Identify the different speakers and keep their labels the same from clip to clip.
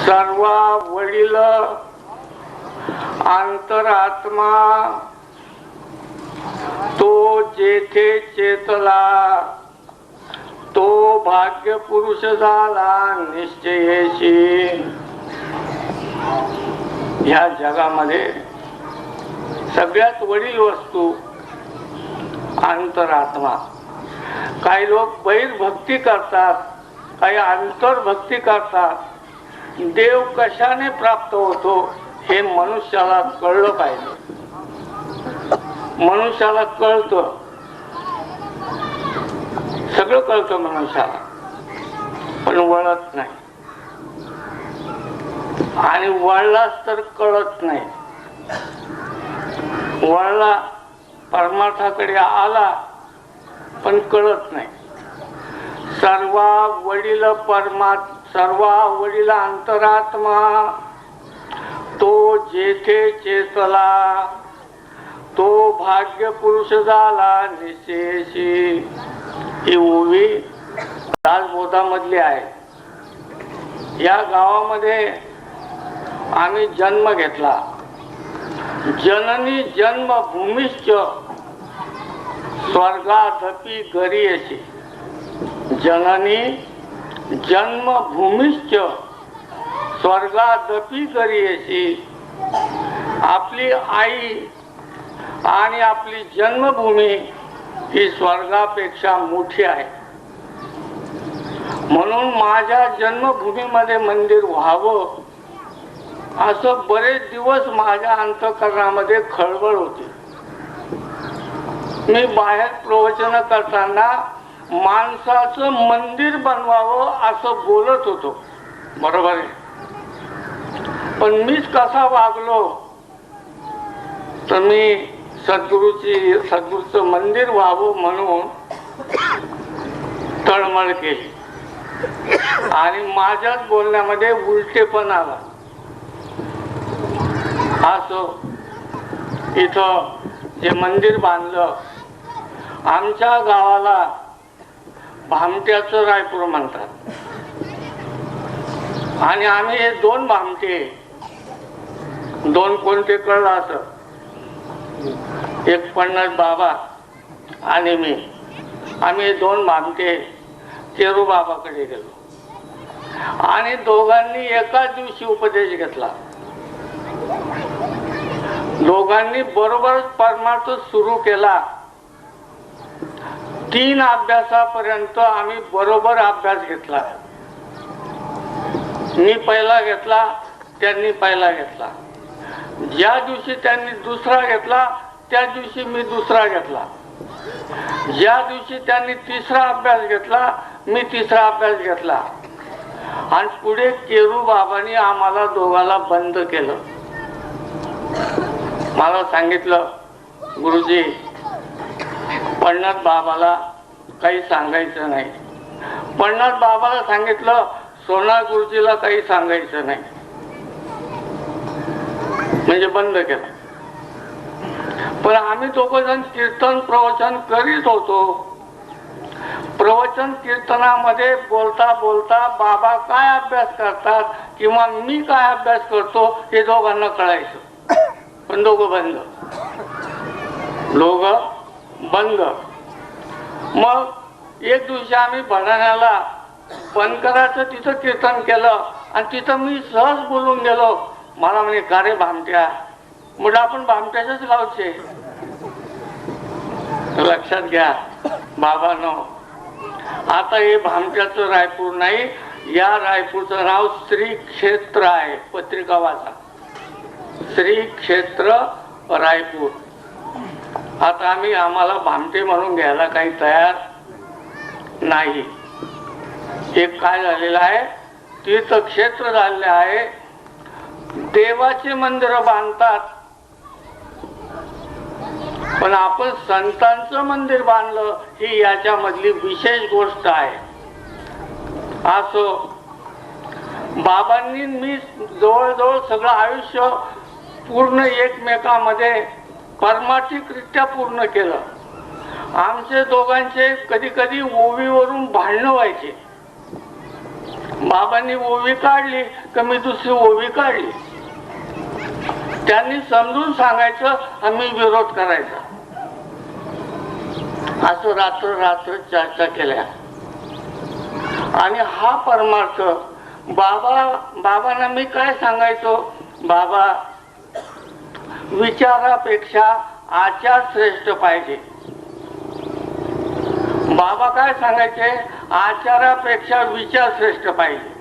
Speaker 1: सर्व वडील अंतरात्मा तो जेथे चेतला तो भाग्य पुरुष झाला निश्चयेशी. या जगामध्ये सगळ्यात वडील वस्तू अंतरात्मा. काही लोक बहिर्भक्ती करतात, काही अंतर्भक्ती करतात. देव कशाने प्राप्त होतो हे मनुष्याला कळलं पाहिजे. मनुष्याला कळतं, सगळं कळतं मनुष्याला, पण वळत नाही. आणि वळलाच तर कळत नाही. वळला परमार्थाकडे आला पण कळत नाही. सर्व वडील अंतरात्मा तो जेथे चेतला तो भाग्य पुरुष झाला निश्चयेशी. ही ओवी दासबोधामधली आहे. या गावामध्ये आम्ही जन्म घेतला. जननी जन्मभूमीश्च स्वर्गादपि गरीयसी. जननी जन्मभूमीश्च स्वर्गादपि गरीयसी. आपली आई आणि आपली जन्मभूमी ही स्वर्गापेक्षा मोठी आहे. म्हणून माझ्या जन्मभूमीमध्ये मंदिर व्हावं असं बरेच दिवस माझ्या अंतःकरणामध्ये खळबळ होती. मी बाहेर प्रवचन करताना माणसाचं मंदिर बनवावं असं बोलत होतो, बरोबर आहे. पण मीच कसा वागलो तर मी सद्गुरूचं मंदिर व्हावं म्हणून तळमळ केली आणि माझ्याच बोलण्यामध्ये उलटेपण आला. असं इथं जे मंदिर बांधलं, आमच्या गावाला भामट्याचं रायपूर म्हणतात. आणि आम्ही हे दोन भामटे, दोन कोणते कळलं असं, एक पन्नास बाबा आणि मी, आम्ही दोन भामटे केरू बाबाकडे गेलो आणि दोघांनी एकाच दिवशी उपदेश घेतला. दोघांनी बरोबर परमार्थ सुरू केला. 3 अभ्यासापर्यंत आम्ही बरोबर अभ्यास घेतला. मी पहिला घेतला, त्यांनी पहिला घेतला. ज्या दिवशी त्यांनी दुसरा घेतला त्या दिवशी मी दुसरा घेतला. ज्या दिवशी त्यांनी तिसरा अभ्यास घेतला मी तिसरा अभ्यास घेतला. आणि पुढे केरू बाबांनी आम्हाला दोघाला बंद केलं. मला सांगितलं, गुरुजी पण्णत बाबाला काही सांगायचं नाही. पण्णत बाबाला सांगितलं, सोना गुरुजीला काही सांगायचं नाही, म्हणजे बंद केलं. पण आम्ही दोघं जण कीर्तन प्रवचन करीत होतो. प्रवचन कीर्तनामध्ये बोलता बोलता बाबा काय अभ्यास करतात किंवा मी काय अभ्यास करतो हे दोघांना कळायचं. पण दोघं बंद. मग एक दिवशी आम्ही भंडाऱ्याला बनकराचं तिथं कीर्तन केलं आणि तिथं मी सहज बोलून गेलो. मला म्हणे, का रे भामट्या? म्हटलं आपण भामट्याच्याच गावचे. लक्षात घ्या बाबांनो, आता हे भामट्याचं रायपूर नाही, या रायपूरचं नाव श्री क्षेत्र आहे. पत्रिका वाचा, श्री क्षेत्र रायपूर. आता आम्हाला भामटे म्हणून घ्यायला काही तयार नाही. एक काय झालेलं आहे, तीर्थक्षेत्र झालेलं आहे. देवाचे मंदिर बांधतात, पण आपण संतांचं मंदिर बांधलं ही याच्यामधली विशेष गोष्ट आहे. असो बाबांनी मी जवळजवळ सगळं आयुष्य पूर्ण एकमेकांमध्ये परमार्थिकरित्या पूर्ण केलं. आमचे दोघांचे कधी कधी ओवीवरून भांडणं व्हायचे. बाबांनी ओवी काढली का मी दुसरी ओवी काढली. त्यांनी समजून सांगायचं, आम्ही विरोध करायचा. असं रात्र रात्र चर्चा केल्या. आणि हा परमार्थ बाबांना मी काय सांगायचो, बाबा विचारापेक्षा आचार श्रेष्ठ पाहिजे. बाबा काय सांगायचे, आचारापेक्षा विचार श्रेष्ठ पाहिजे.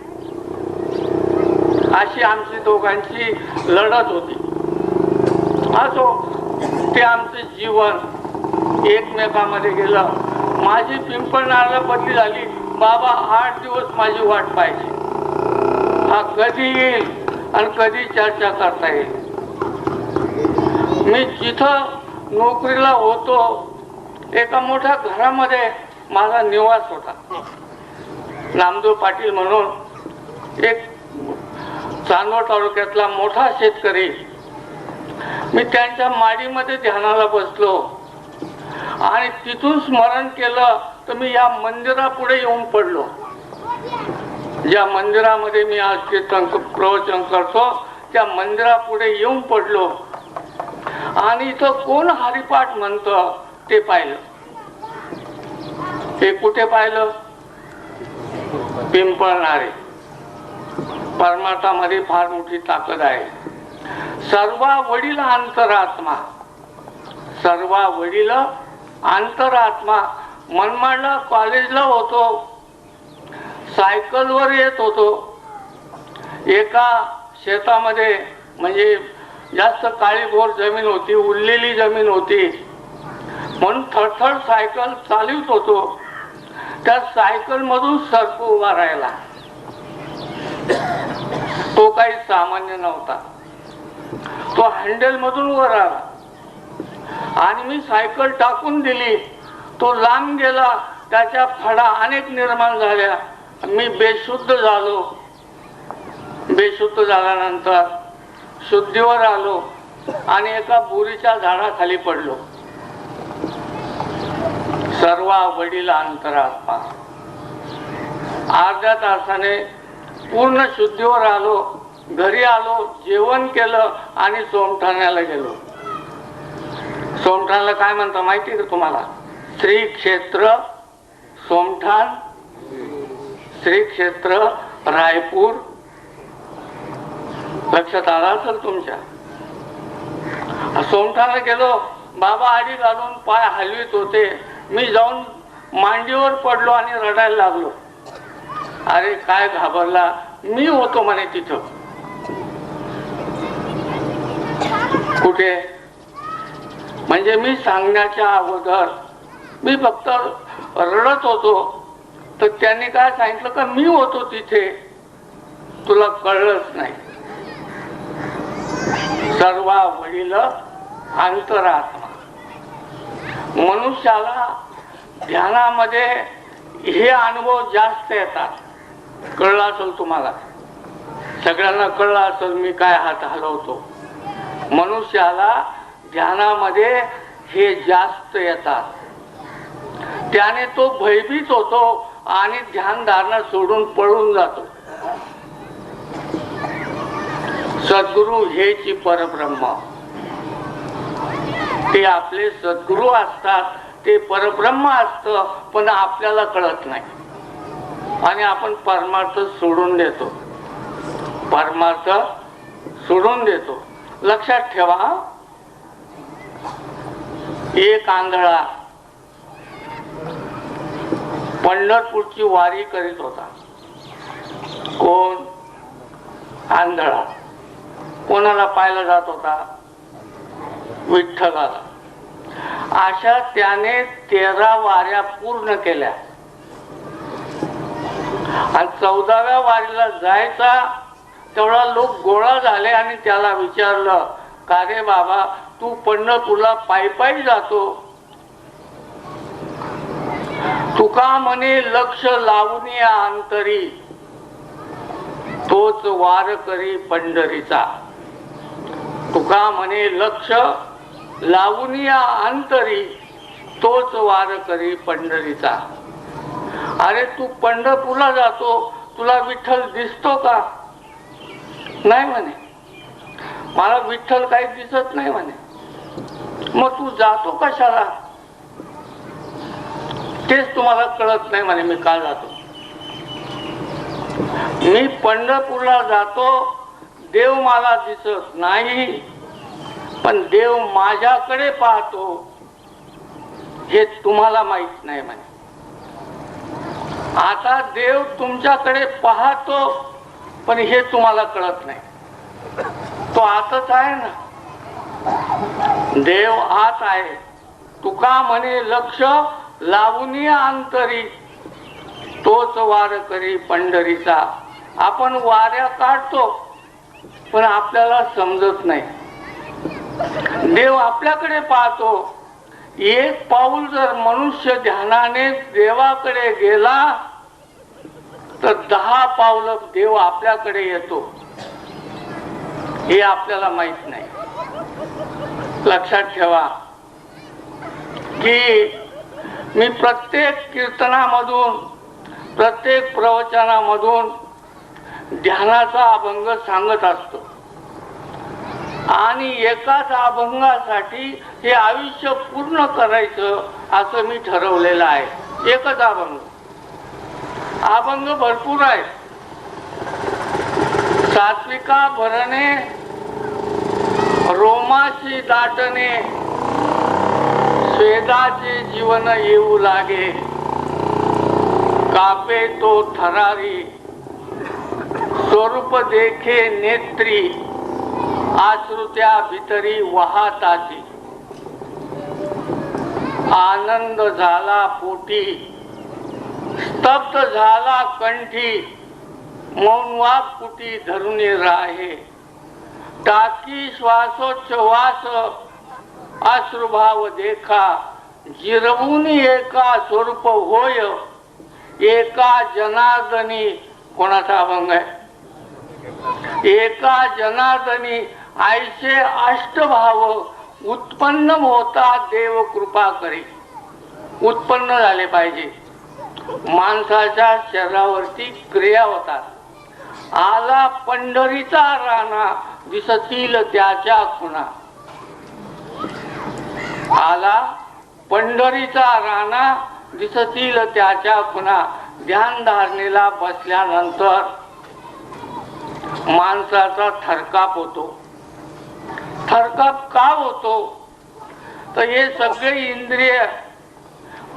Speaker 1: अशी आमची दोघांची लढत होती. असो, ते आमचं जीवन एकमेकांमध्ये गेलं. माझी पिंपळनाळला बदली झाली. बाबा 8 दिवस माझी वाट पाहिजे, हा कधी येईल आणि कधी चर्चा करता येईल. मी जिथं नोकरीला होतो एका मोठ्या घरामध्ये माझा निवास होता. नामदेव पाटील म्हणून एक चांदवड तालुक्यातला मोठा शेतकरी. मी त्यांच्या माडीमध्ये ध्यानाला बसलो आणि तिथून स्मरण केलं तर मी या मंदिरापुढे येऊन पडलो. ज्या मंदिरामध्ये मी आज कीर्तन प्रवचन करतो त्या मंदिरापुढे येऊन पडलो आणि इथं कोण हरिपाठ म्हणतं ते पाहिलं. हे कुठे पाहिलं? पिंपळनाळे. परमार्थामध्ये फार मोठी ताकद आहे. सर्वा वडील अंतरात्मा, सर्वा वडील अंतरात्मा. मनमाडला कॉलेजला होतो, सायकलवर येत होतो. एका शेतामध्ये, म्हणजे जास्त काळीभोर जमीन होती, उरलेली जमीन होती, म्हणून थरथर सायकल चालवत होतो. त्या सायकल मधून सर्प उभा राहिला. तो काही सामान्य नव्हता. तो हँडल मधून वर आला आणि मी सायकल टाकून दिली. तो लांब गेला. त्याच्या फडा अनेक निर्माण झाल्या. मी बेशुद्ध झालो. बेशुद्ध झाल्यानंतर शुद्धीवर आलो आणि एका बोरीच्या झाडाखाली पडलो. सर्वा वडील अंतरात्मा. अर्ध्या तासाने पूर्ण शुद्धीवर आलो. घरी आलो, जेवण केलं आणि सोमठाण्याला गेलो. सोमठाणला काय म्हणता माहिती आहे का तुम्हाला? श्री क्षेत्र सोमठाण, श्री क्षेत्र रायपूर. लक्षात आला असेल तुमच्या. सोमठाणला गेलो. बाबा आडी घालून पाय हलवीत होते. मी जाऊन मांडीवर पडलो आणि रडायला लागलो. अरे काय घाबरला? मी होतो म्हणे तिथं. कुठे? म्हणजे मी सांगण्याच्या अगोदर मी फक्त रडत होतो. तर त्यांनी काय सांगितलं का मी होतो तिथे, तुला कळलंच नाही. सर्वा वडील अंतरात्मा. मनुष्याला ध्यानामध्ये हे अनुभव जास्त येतात. कळलं असेल तुम्हाला, सगळ्यांना कळलं असेल मी काय हात हलवतो. मनुष्याला ध्यानामध्ये हे जास्त येतात. त्याने तो भयभीत होतो आणि ध्यान धारणा सोडून पळून जातो. सद्गुरु हेची परब्रह्म. ते आपले सद्गुरु असतात. ते परब्रह्म असतं, पण आपल्याला कळत नाही आणि आपण परमार्थ सोडून देतो. परमार्थ सोडून देतो. लक्षात ठेवा, एक आंधळा पंढरपूरची वारी करीत होता. कोण? आंधळा. कोणाला पाहायला जात होता? विठ्ठलाला. अशा त्याने 13 वाऱ्या पूर्ण केल्या आणि 14व्या वारीला जायचा तेवढा लोक गोळा झाले आणि त्याला विचारलं, का रे बाबा तू पंढरपूरला पायी पायी जातो? तुका म्हणे लक्ष लावून या अंतरी, तोच वार करी पंढरीचा. तुका म्हणे लक्ष लावून या अंतरी, तोच वार करी पंढरीचा. अरे तू पंढरपूरला जातो, तुला विठ्ठल दिसतो का? नाही म्हणे, मला विठ्ठल काही दिसत नाही म्हणे. मग तू जातो कशाला? तेच तुम्हाला कळत नाही म्हणे मी का जातो. मी पंढरपूरला जातो, देव मला दिसत नाही, पण देव माझ्याकडे पाहतो हे तुम्हाला माहित नाही म्हणे. आता देव तुमच्याकडे पाहतो पण हे तुम्हाला कळत नाही. तो आतच आहे ना, देव आत आहे. तुका म्हणे लक्ष लावून अंतरी, तोच वार करी पंढरीचा. आपण वाऱ्या काढतो पण आपल्याला समजत नाही. देव आपल्याकडे पाहतो. एक पाऊल जर मनुष्य ध्यानाने देवाकडे गेला तर 10 पावलं देव आपल्याकडे येतो. हे आपल्याला माहित नाही. लक्षात ठेवा की मी प्रत्येक कीर्तनामधून, प्रत्येक प्रवचनामधून ध्यानाचा अभंग सांगत असतो आणि एकाच अभंगासाठी हे आयुष्य पूर्ण करायचं असं मी ठरवलेलं आहे. एकच अभंग. अभंग भरपूर आहेत. सात्विका भरणे, रोमाची दाटणे, स्वेदाचे जीवन येऊ लागे, कापे तो थरारी, स्वरूप देखे नेत्री, आश्रुत्या भितरी वाहताची. आनंद झाला पोटी, स्तब्ध झाला कंठी, मौनवा कुटी धरून राहे, टाकी श्वासोच्छवास, अश्रुभाव देखा, जिरवून एका स्वरूप होय, एका जनार्दनी. कोणाचा अभंग आहे? एका जनार्दनी ऐसे अष्टभाव, उत्पन्न होता देव कृपा करी. उत्पन्न झाले पाहिजे. माणसाच्या शरीरावरती क्रिया होतात. आला पंढरीचा राणा, दिसतील त्याच्या खुणा. आला पंढरीचा राणा, दिसतील त्याच्या खुणा. ध्यान धारणेला बसल्यानंतर माणसाचा थरकाप होतो. थरकाप का होतो? तर हे सगळे इंद्रिय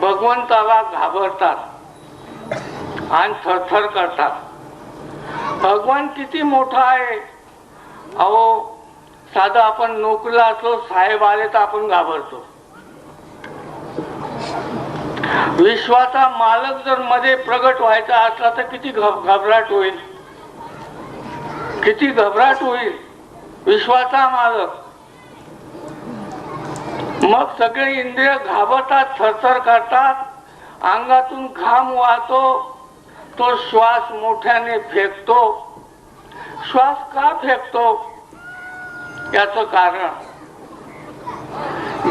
Speaker 1: भगवंताला घाबरतात आणि थरथर करतात. भगवान किती मोठा आहे. अहो, साधा आपण नोकरीला असलो, साहेब आले तर आपण घाबरतो. विश्वाचा मालक जर मध्ये प्रगट व्हायचा असला तर किती घबराट होईल. किती घबराट होईल विश्वाचा मालक. मग सगळे इंद्रिय घाबरतात, थरथर करतात, अंगातून घाम वाहतो. तो श्वास मोठ्याने फेकतो. श्वास का फेकतो? याचं कारण,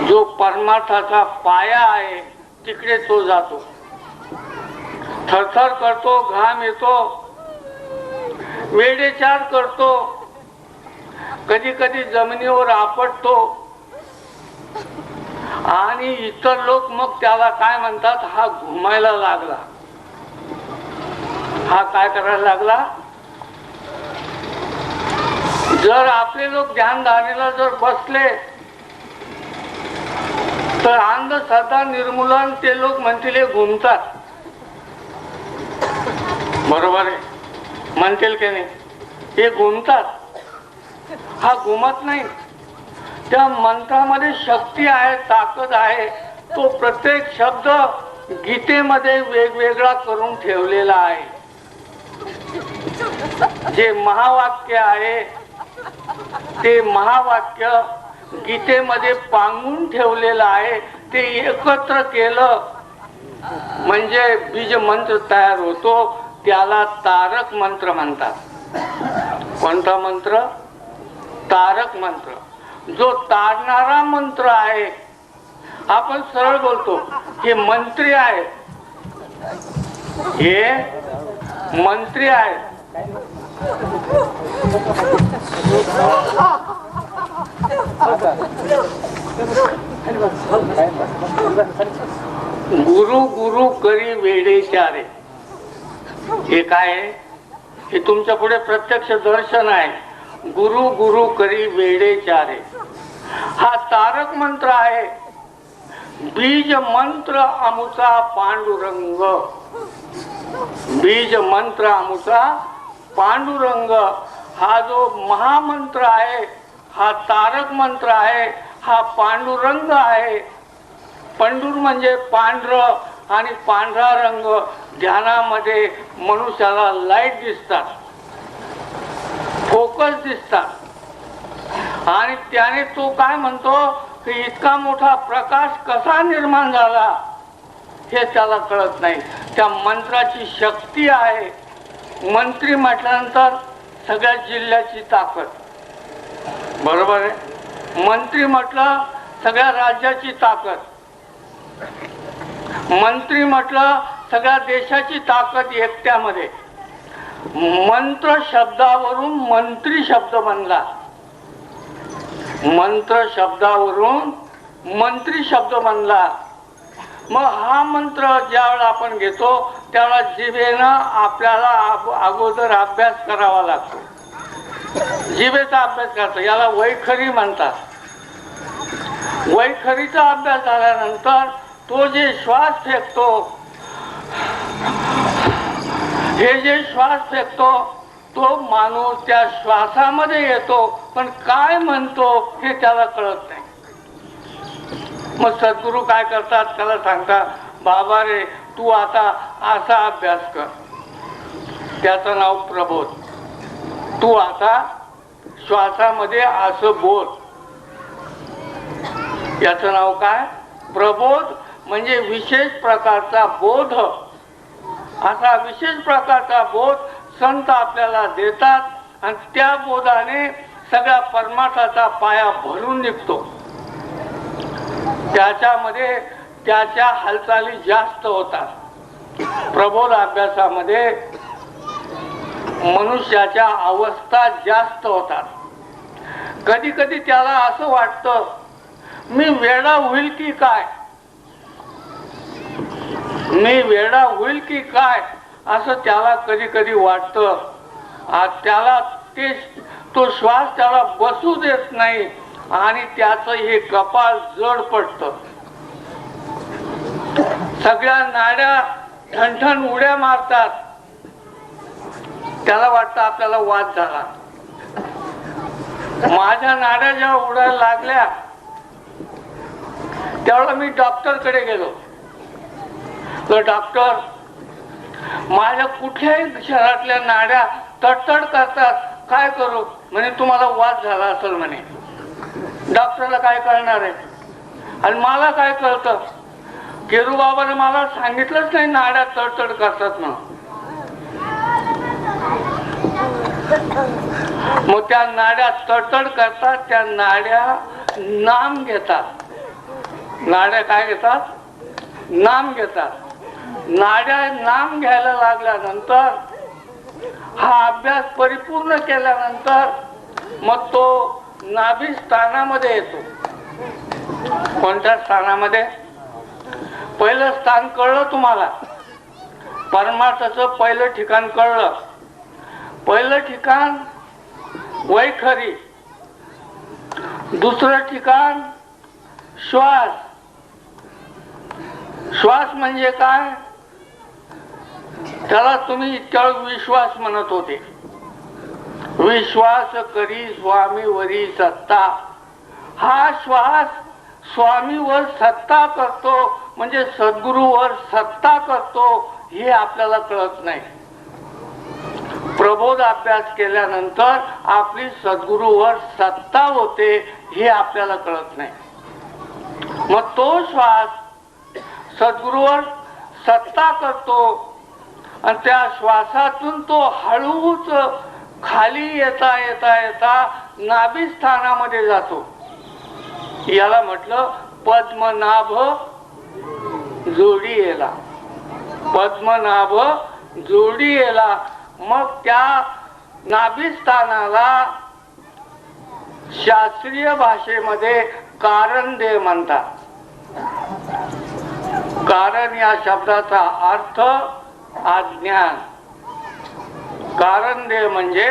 Speaker 1: जो परमार्थाचा पाया आहे तिकडे तो जातो. थरथर करतो, घाम येतो, वेडेचार करतो, कधी कधी जमिनीवर आपटतो आणि इतर लोक मग त्याला काय म्हणतात? हा घुमायला लागला. हा काय करायला लागला? जर आपले लोक ध्यान धारणेला जर बसले तर अंधश्रद्धा निर्मूलन ते लोक म्हणतील हे घुमतात. बरोबर आहे म्हणतील की नाही? हे घुमतात. हा घुमत नाही. त्या मंत्रामध्ये शक्ती आहे, ताकद आहे. तो प्रत्येक शब्द गीतेमध्ये वेगवेगळा करून ठेवलेला आहे. जे महावाक्य आहे ते महावाक्य गीतेमध्ये पांगून ठेवलेलं आहे. ते एकत्र केलं म्हणजे बीज मंत्र तयार होतो. त्याला तारक मंत्र म्हणतात. कोणता मंत्र? तारक मंत्र. जो तारणारा मंत्र आहे. आपण सरळ बोलतो हे मंत्री आहे, हे मंत्री आहेत. गुरु गुरु करी वेडे चारे. हे काय आहे? हे तुमच्या पुढे प्रत्यक्ष दर्शन आहे. गुरु गुरु करी वेडे चारे हा तारक मंत्र आहे. बीज मंत्र अमुचा पांडुरंग. बीज मंत्र अमुचा पांडुरंग हा जो महामंत्र आहे, हा तारक मंत्र आहे, हा पांडुरंग आहे. पंडूर म्हणजे पांढरं आणि पांढरा रंग. ध्यानामध्ये मनुष्याला लाईट दिसतात, फोकस दिसतात. आणि त्याने तो काय म्हणतो की इतका मोठा प्रकाश कसा निर्माण झाला हे त्याला कळत नाही. त्या मंत्राची शक्ती आहे. मंत्री म्हटल्यानंतर सगळ्या जिल्ह्याची ताकद, बरोबर आहे. मंत्री म्हटलं सगळ्या राज्याची ताकद. मंत्री म्हटलं सगळ्या देशाची ताकद एकट्यामध्ये. मंत्र शब्दावरून मंत्री शब्द बनला. मंत्र शब्दावरून मंत्री शब्द बनला. मग हा मंत्र ज्यावेळेला आपण घेतो त्यावेळेला जिभेनं आपल्याला अगोदर अभ्यास करावा लागतो. जिभेचा अभ्यास करतो, याला वैखरी म्हणतात. वैखरीचा अभ्यास झाल्यानंतर तो जे श्वास फेकतो, हे जे श्वास फेकतो तो माणूस त्या श्वासामध्ये येतो, पण काय म्हणतो हे त्याला कळत नाही. मग सद्गुरू काय करतात, त्याला सांगतात, बाबा रे तू आता असा अभ्यास कर. त्याचं नाव प्रबोध. तू आता श्वासामध्ये असं बोल. याचं नाव काय? प्रबोध. म्हणजे विशेष प्रकारचा बोध. असा विशेष प्रकारचा बोध संत आपल्याला देतात आणि त्या बोधाने सगळ्या परमार्थाचा पाया भरून निघतो. त्याच्यामध्ये त्याच्या हालचाली जास्त होतात. प्रबोध अभ्यासामध्ये मनुष्याच्या अवस्था जास्त होतात. कधी कधी त्याला असं वाटतं मी वेडा होईल की काय, मी वेडा होईल की काय असं त्याला कधी कधी वाटतं. त्याला तो श्वास त्याला बसू देत नाही आणि त्याचं हे कपाळ जड पडतं. सगळ्या नाड्या ठणठण उड्या मारतात. त्याला वाटतं आपल्याला वाद झाला. माझ्या नाड्या जेव्हा उडायला लागल्या त्यावेळेला मी डॉक्टरकडे गेलो. तर डॉक्टर, माझ्या कुठल्याही शरीरातल्या नाड्या तडतड करतात, काय करू? म्हणे तुम्हाला वाद झाला असेल म्हणे. डॉक्टरला काय कळणार आहे? आणि मला काय कळतं? केरूबाबाने मला सांगितलंच नाही नाड्या तडतड करतात म्हणून. मग त्या नाड्या तडतड करतात, त्या नाड्या नाम घेतात. नाड्या काय घेतात? नाम घेतात. नाड्या नाम घ्यायला लागल्यानंतर, हा अभ्यास परिपूर्ण केल्यानंतर मग तो नाभी स्थानामध्ये येतो. कोणत्या स्थानामध्ये? पहिलं स्थान कळलं तुम्हाला? परमार्थाचं पहिलं ठिकाण कळलं. पहिलं ठिकाण वैखरी, दुसरं ठिकाण श्वास. श्वास म्हणजे काय? त्याला तुम्ही इतक्या विश्वास म्हणत होते. विश्वास करी स्वामीवरी सत्ता. हा श्वास स्वामीवर सत्ता करतो, म्हणजे सद्गुरूवर सत्ता करतो, हे आपल्याला कळत नाही. प्रबोध अभ्यास केल्यानंतर आपली सद्गुरूवर सत्ता होते, हे आपल्याला कळत नाही. मग तो श्वास सद्गुरूवर सत्ता करतो आणि त्या श्वासातून तो हळूच खाली येता येता येता नाभी स्थानामध्ये जातो. याला म्हटलं पद्मनाभ जोडी येला. पद्मनाभ जोडी येला, मग त्या नाभिस्थानाला शास्त्रीय भाषेमध्ये कारण दे म्हणतात. कारण या शब्दाचा अर्थ अज्ञान. कारण देह म्हणजे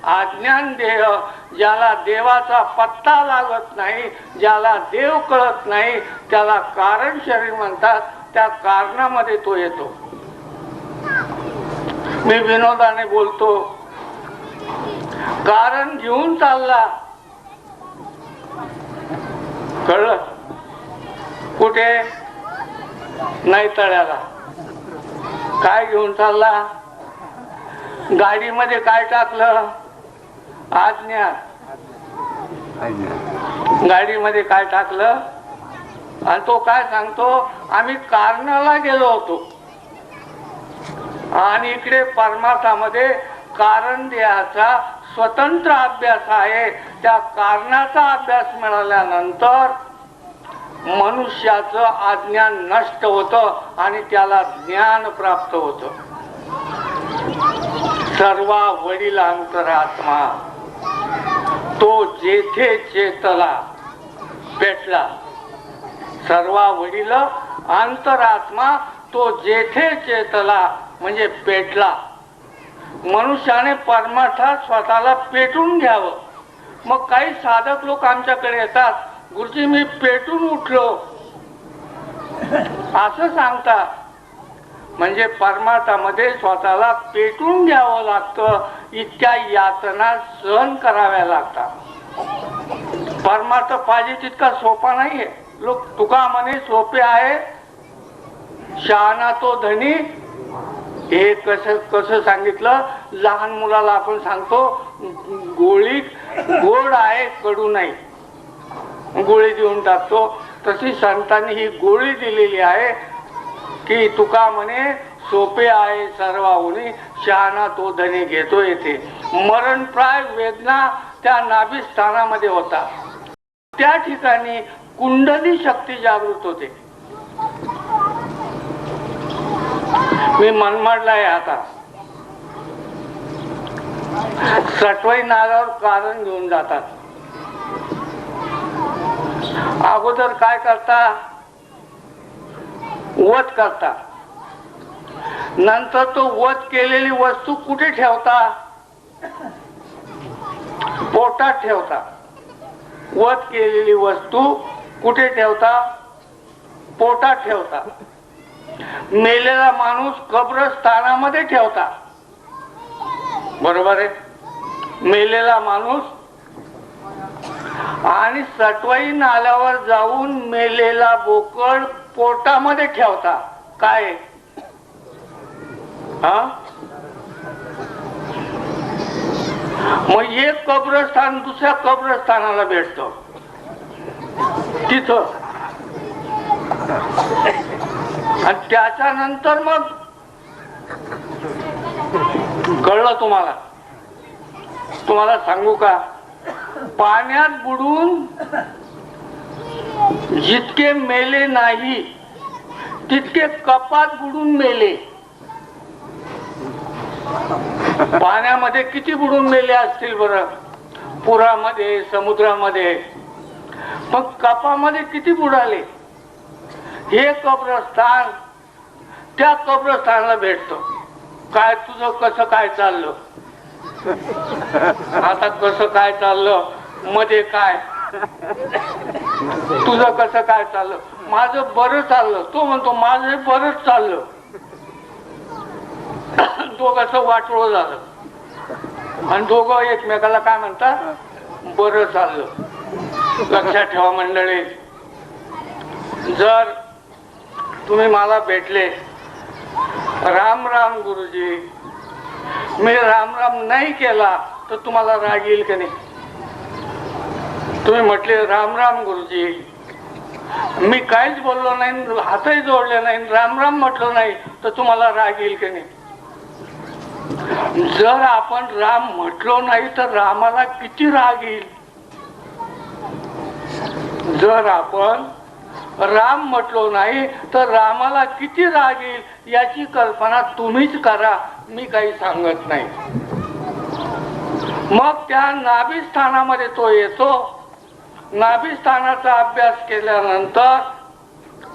Speaker 1: अज्ञान देह, ज्याला देवाचा पत्ता लागत नाही, ज्याला देव कळत नाही, त्याला कारण शरीर म्हणतात. त्या कारणामध्ये तो येतो. मी विनोदाने बोलतो, कारण घेऊन चालला, कळलं? कुठे? नाही तळ्याला. काय घेऊन चालला? गाडीमध्ये काय टाकलं? अज्ञान. गाडीमध्ये काय टाकलं? आणि तो काय सांगतो, आम्ही कारणाला गेलो होतो. आणि इकडे परमार्थामध्ये कारण देहाचा स्वतंत्र अभ्यास आहे. त्या कारणाचा अभ्यास मिळाल्यानंतर मनुष्याचं अज्ञान नष्ट होतं आणि त्याला ज्ञान प्राप्त होतं. सर्वा वडील अंतरात्मा, तो जेथे चेतला पेटला. सर्वा वडील अंतरात्मा, तो जेथे चेतला म्हणजे पेटला. मनुष्याने परमार्थात स्वतःला पेटून घ्यावं. मग काही साधक लोक आमच्याकडे येतात, गुरुजी मी पेटून उठलो असं सांगतात. म्हणजे परमार्थामध्ये स्वतःला पेटून घ्यावं लागतं. इतक्या यातना सहन कराव्या लागतात. परमार्थ पाहिजे तितका सोपा नाहीये. लोक तुका म्हणे सोपे आहे, शहाणा तो धनी. हे कसं सांगितलं? लहान मुलाला आपण सांगतो गोळी गोड आहे, कडू नाही, गोळी देऊन टाकतो. तशी संतांनी ही गोळी दिलेली आहे की तुका म्हणे सोपे आहे सर्वाहुनी, शहाणा तो धनी घेतो येते. मरणप्राय वेदना त्या नाभिस्थानामध्ये होता. त्या ठिकाणी कुंडली शक्ती जागृत होते. मी मनमाडला आहे आता. सटवाई नागावर कारण घेऊन जातात. अगोदर काय करता? वध करता. नंतर तो वध केलेली वस्तू कुठे ठेवता? पोटात ठेवता. वध केलेली वस्तू कुठे ठेवता? पोटात ठेवता. मेलेला माणूस कब्रस्थानामध्ये ठेवता. बरोबर आहे? मेलेला माणूस. आणि सटवाई नाल्यावर जाऊन मेलेला बोकड पोटामध्ये ठेवता. काय? हा, मग एक कब्रस्थान दुसऱ्या कब्रस्थानाला भेटतो तिथं. आणि त्याच्यानंतर मग कळलं तुम्हाला? तुम्हाला सांगू का? पाण्यात बुडून जितके मेले नाही तितके कपात बुडून मेले. पाण्यामध्ये किती बुडून मेले असतील बरं? पुरामध्ये, समुद्रामध्ये. मग कपामध्ये किती बुडाले? हे कब्रस्थान त्या कब्रस्थानाला भेटतो. काय तुझं कसं काय चाललं? आता कसं काय चाललं? मध्ये काय? तुझं कसं काय चाललं? माझं बरं चाललं. तो म्हणतो माझं बरंच चाललं. दोघांचं वाटोळं झालं आणि दोघं एकमेकाला काय म्हणतात? बरं चाललं. लक्षात ठेवा मंडळी, जर तुम्ही मला भेटले, राम राम गुरुजी, मी राम राम नाही केला तर तुम्हाला राग येईल का नाही? तुम्ही म्हटले राम राम गुरुजी, मी काहीच बोललो नाही, हातही जोडले नाही, राम राम म्हटलं नाही तर तुम्हाला राग येईल का नाही? जर आपण राम म्हटलो नाही तर रामाला किती राग येईल. जर आपण राम म्हटलो नाही तर रामाला किती राग येईल याची कल्पना तुम्हीच करा, मी काही सांगत नाही. मग त्या नाभिस्थानामध्ये तो येतो. नाभिस्थानाचा अभ्यास केल्यानंतर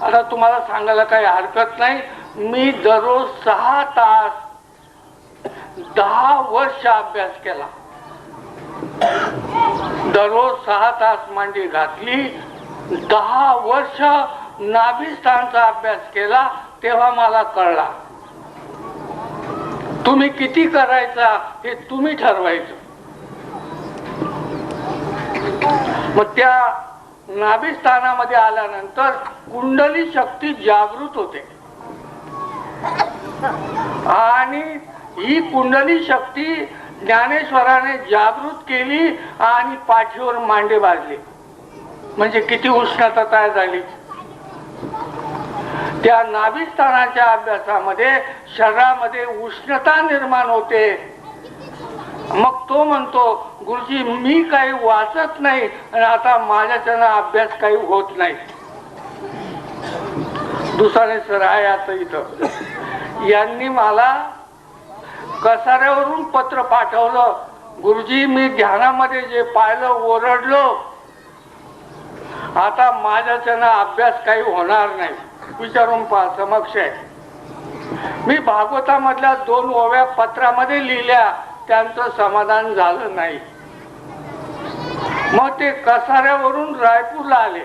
Speaker 1: आता तुम्हाला सांगायला काही हरकत नाही, मी दररोज 6 तास 10 वर्ष अभ्यास केला. दररोज 6 तास मांडी घातली, 10 वर्ष नाभिस्थानचा अभ्यास केला. तेव्हा मला कळला तुम्ही किती करायचा हे तुम्ही ठरवायचं. मग त्या नाभिस्थानामध्ये आल्यानंतर कुंडली शक्ती जागृत होते आणि ही कुंडली शक्ती ज्ञानेश्वराने जागृत केली आणि पाठीवर मांडे बांधले. म्हणजे किती उष्णता तयार झाली. त्या नाभिस्थानाच्या अभ्यासामध्ये शरीरामध्ये उष्णता निर्माण होते. मग तो म्हणतो गुरुजी मी काही वाचत नाही आणि आता माझ्याच्यानं अभ्यास काही होत नाही. दुसरे सर आहे आता इथं, यांनी मला कसाऱ्यावरून पत्र पाठवलं, गुरुजी मी ध्यानामध्ये जे पाहिलं ओरडलो, आता माझ्याच्यानं अभ्यास काही होणार नाही. विचारून पहा, समक्ष आहे. मी भागवतामधल्या 2 ओव्या पत्रामध्ये लिहिल्या, त्यांचं समाधान झालं नाही. मग ते कसाऱ्यावरून रायपूरला आले.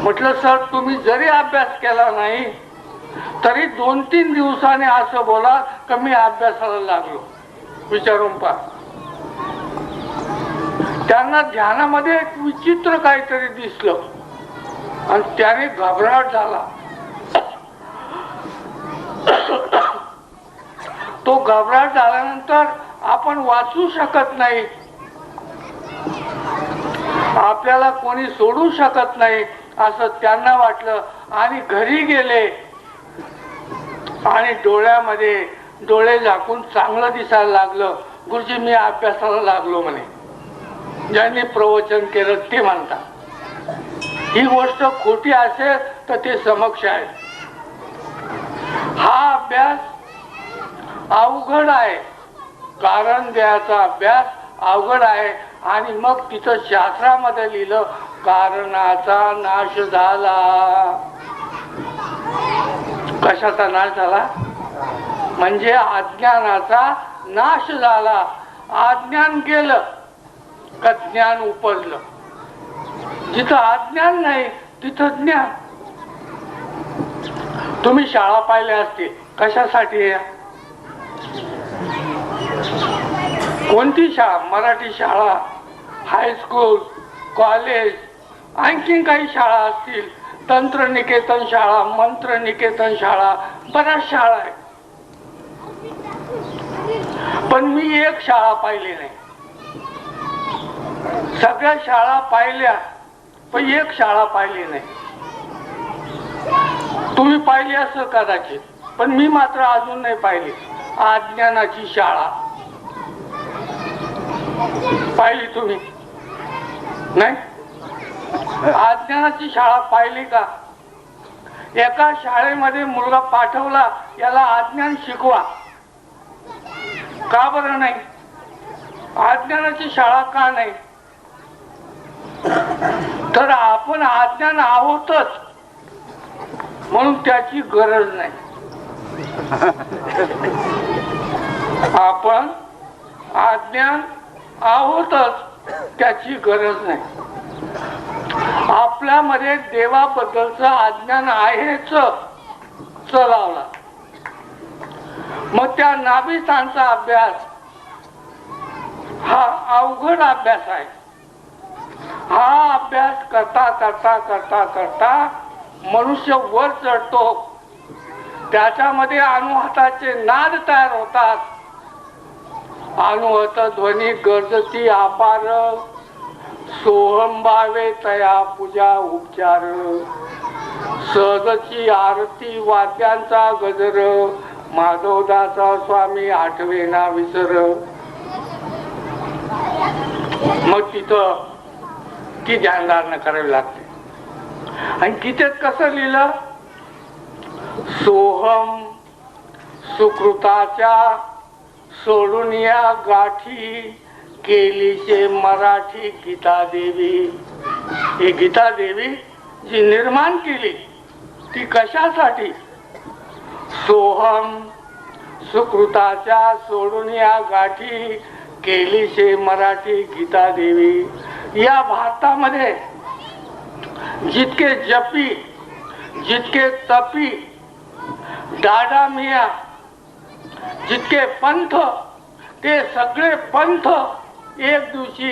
Speaker 1: म्हटलं सर तुम्ही जरी अभ्यास केला नाही तरी 2-3 दिवसांनी असं बोला का मी अभ्यासाला लागलो. विचारून पहा. त्यांना ध्यानामध्ये एक विचित्र काहीतरी दिसलं आणि त्याने घबराट झाला. तो घबराट झाल्यानंतर आपण वाचू शकत नाही, आपल्याला कोणी सोडू शकत नाही असं त्यांना वाटलं आणि घरी गेले आणि डोळ्यामध्ये डोळे झाकून चांगलं दिसायला लागलं. गुरुजी मी अभ्यासाला लागलो म्हणे. ज्यांनी प्रवचन केलं ते म्हणतात. ही गोष्ट खोटी असेल तर ते समक्ष आहे. हा अभ्यास अवघड आहे, कारण द्यायचा अभ्यास अवघड आहे. आणि मग तिथं शास्त्रामध्ये लिहिलं कारणाचा नाश झाला. कशाचा नाश झाला? म्हणजे अज्ञानाचा नाश झाला. अज्ञान गेलं का ज्ञान उपजलं. जिथं अज्ञान नाही तिथं ज्ञान. तुम्ही शाळा पाहिल्या असतील, कशासाठी? कोणती शाळा? मराठी शाळा, हायस्कूल, कॉलेज, आणखीन काही शाळा असतील, तंत्रनिकेतन शाळा, मंत्रनिकेतन शाळा, बऱ्याच शाळा आहेत. पण मी एक शाळा पाहिली नाही. सगळ्या शाळा पाहिल्या पण एक शाळा पाहिली नाही. तुम्ही पाहिली असं कदाचित, पण मी मात्र अजून नाही पाहिली. अज्ञानाची शाळा पाहिली तुम्ही? नाही. अज्ञानाची शाळा पाहिली का? एका शाळेमध्ये मुलगा पाठवला, याला अज्ञान शिकवा. का बरं नाही? अज्ञानाची शाळा का नाही? तर आपण अज्ञान आहोतच म्हणून त्याची गरज नाही. आपण अज्ञान आहोतच, त्याची गरज नाही. आपल्यामध्ये देवाबद्दलचं अज्ञान आहेच चलावला. मग त्या नाभिस्थानचा अभ्यास हा अवघड अभ्यास आहे. हा अभ्यास करता करता करता करता मनुष्य वर चढतो. त्याच्यामध्ये अनुहताचे नाद तयार होतात. अनुहत ध्वनी गर्जती अपार, सोहंभावे तया पूजा उपचार, सहजची आरती वाद्यांचा गजर, माधवदासा स्वामी आठवेना विसर. मग तिथं ती ध्यानधारणा करावी लागते. आणि गीतेत कसं लिहिलं, सोहम सुकृताच्या सोडून या गाठी केलीशे मराठी गीता देवी. ही गीता देवी जी निर्माण केली ती कशासाठी, सोहम सुकृताच्या सोडून या गाठी केलीशे मराठी गीता देवी. या भारतामध्ये जितके जपी, जितके तपी, दादा मिया, जितके पंथ, ते सगळे पंथ एक दिवशी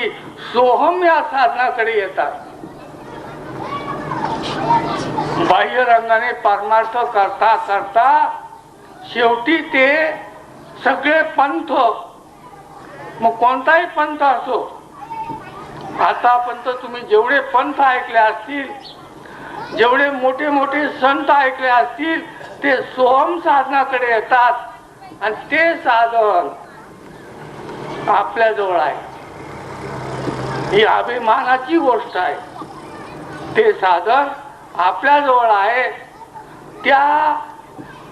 Speaker 1: सोहम या साधनाकडे येतात. बाह्य रंगाने परमार्थ करता करता शेवटी ते सगळे पंथ, मग कोणताही पंथ असो, आतापर्यंत तुम्ही जेवढे पंथ ऐकले असतील, जेवढे मोठे मोठे संत ऐकले असतील, ते सोहम साधनाकडे येतात आणि ते साधन आपल्या जवळ आहे. ही अभिमानाची गोष्ट आहे. ते साधन आपल्या जवळ आहे. त्या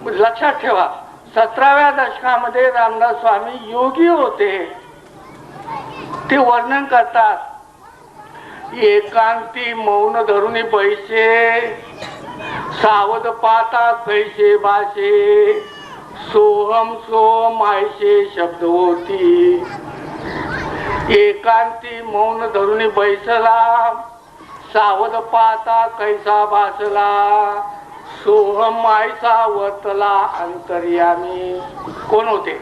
Speaker 1: लक्षात ठेवा, 17व्या दशकामध्ये रामदास स्वामी योगी होते. ते वर्णन करतात, एकांती मौन धरुनी बैसे, सावध पाता कैसे भाषे, सोहम सोहम आयशे शब्द होती. एकांती मौन धरुनी बैसला, सावध पाता कैसा भासला, सोहम आयसा वर्तला अंतर्यामी. कोण होते?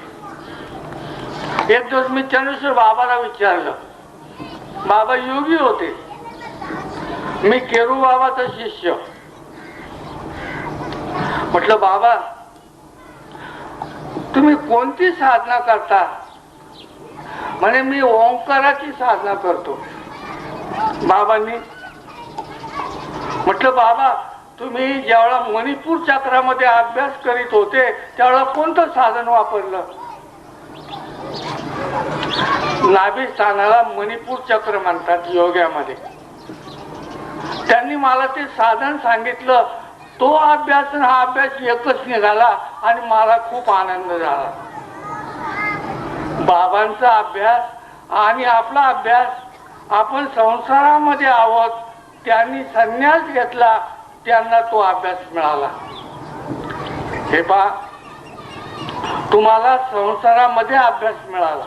Speaker 1: एक दिवस मी चंद्रेश्वर बाबाला विचारलं, बाबा योगी होते, मी केरू बाबाचा शिष्य. म्हटलं बाबा तुम्ही कोणती साधना करता? म्हणे मी ओंकाराची साधना करतो. बाबांनी म्हटलं बाबा तुम्ही ज्यावेळा मणिपूर चक्रामध्ये अभ्यास करीत होते त्यावेळा कोणतं साधन वापरलं? नाभी स्थानाला मणिपूर चक्र म्हणतात योगामध्ये. त्यांनी मला ते साधन सांगितलं. तो अभ्यास आणि हा अभ्यास एकच निघाला आणि मला खूप आनंद झाला. बाबांचा अभ्यास आणि आपला अभ्यास, आपण संसारामध्ये आहोत, त्यांनी संन्यास घेतला, त्यांना तो अभ्यास मिळाला. हे पहा, तुम्हाला संसारामध्ये अभ्यास मिळाला.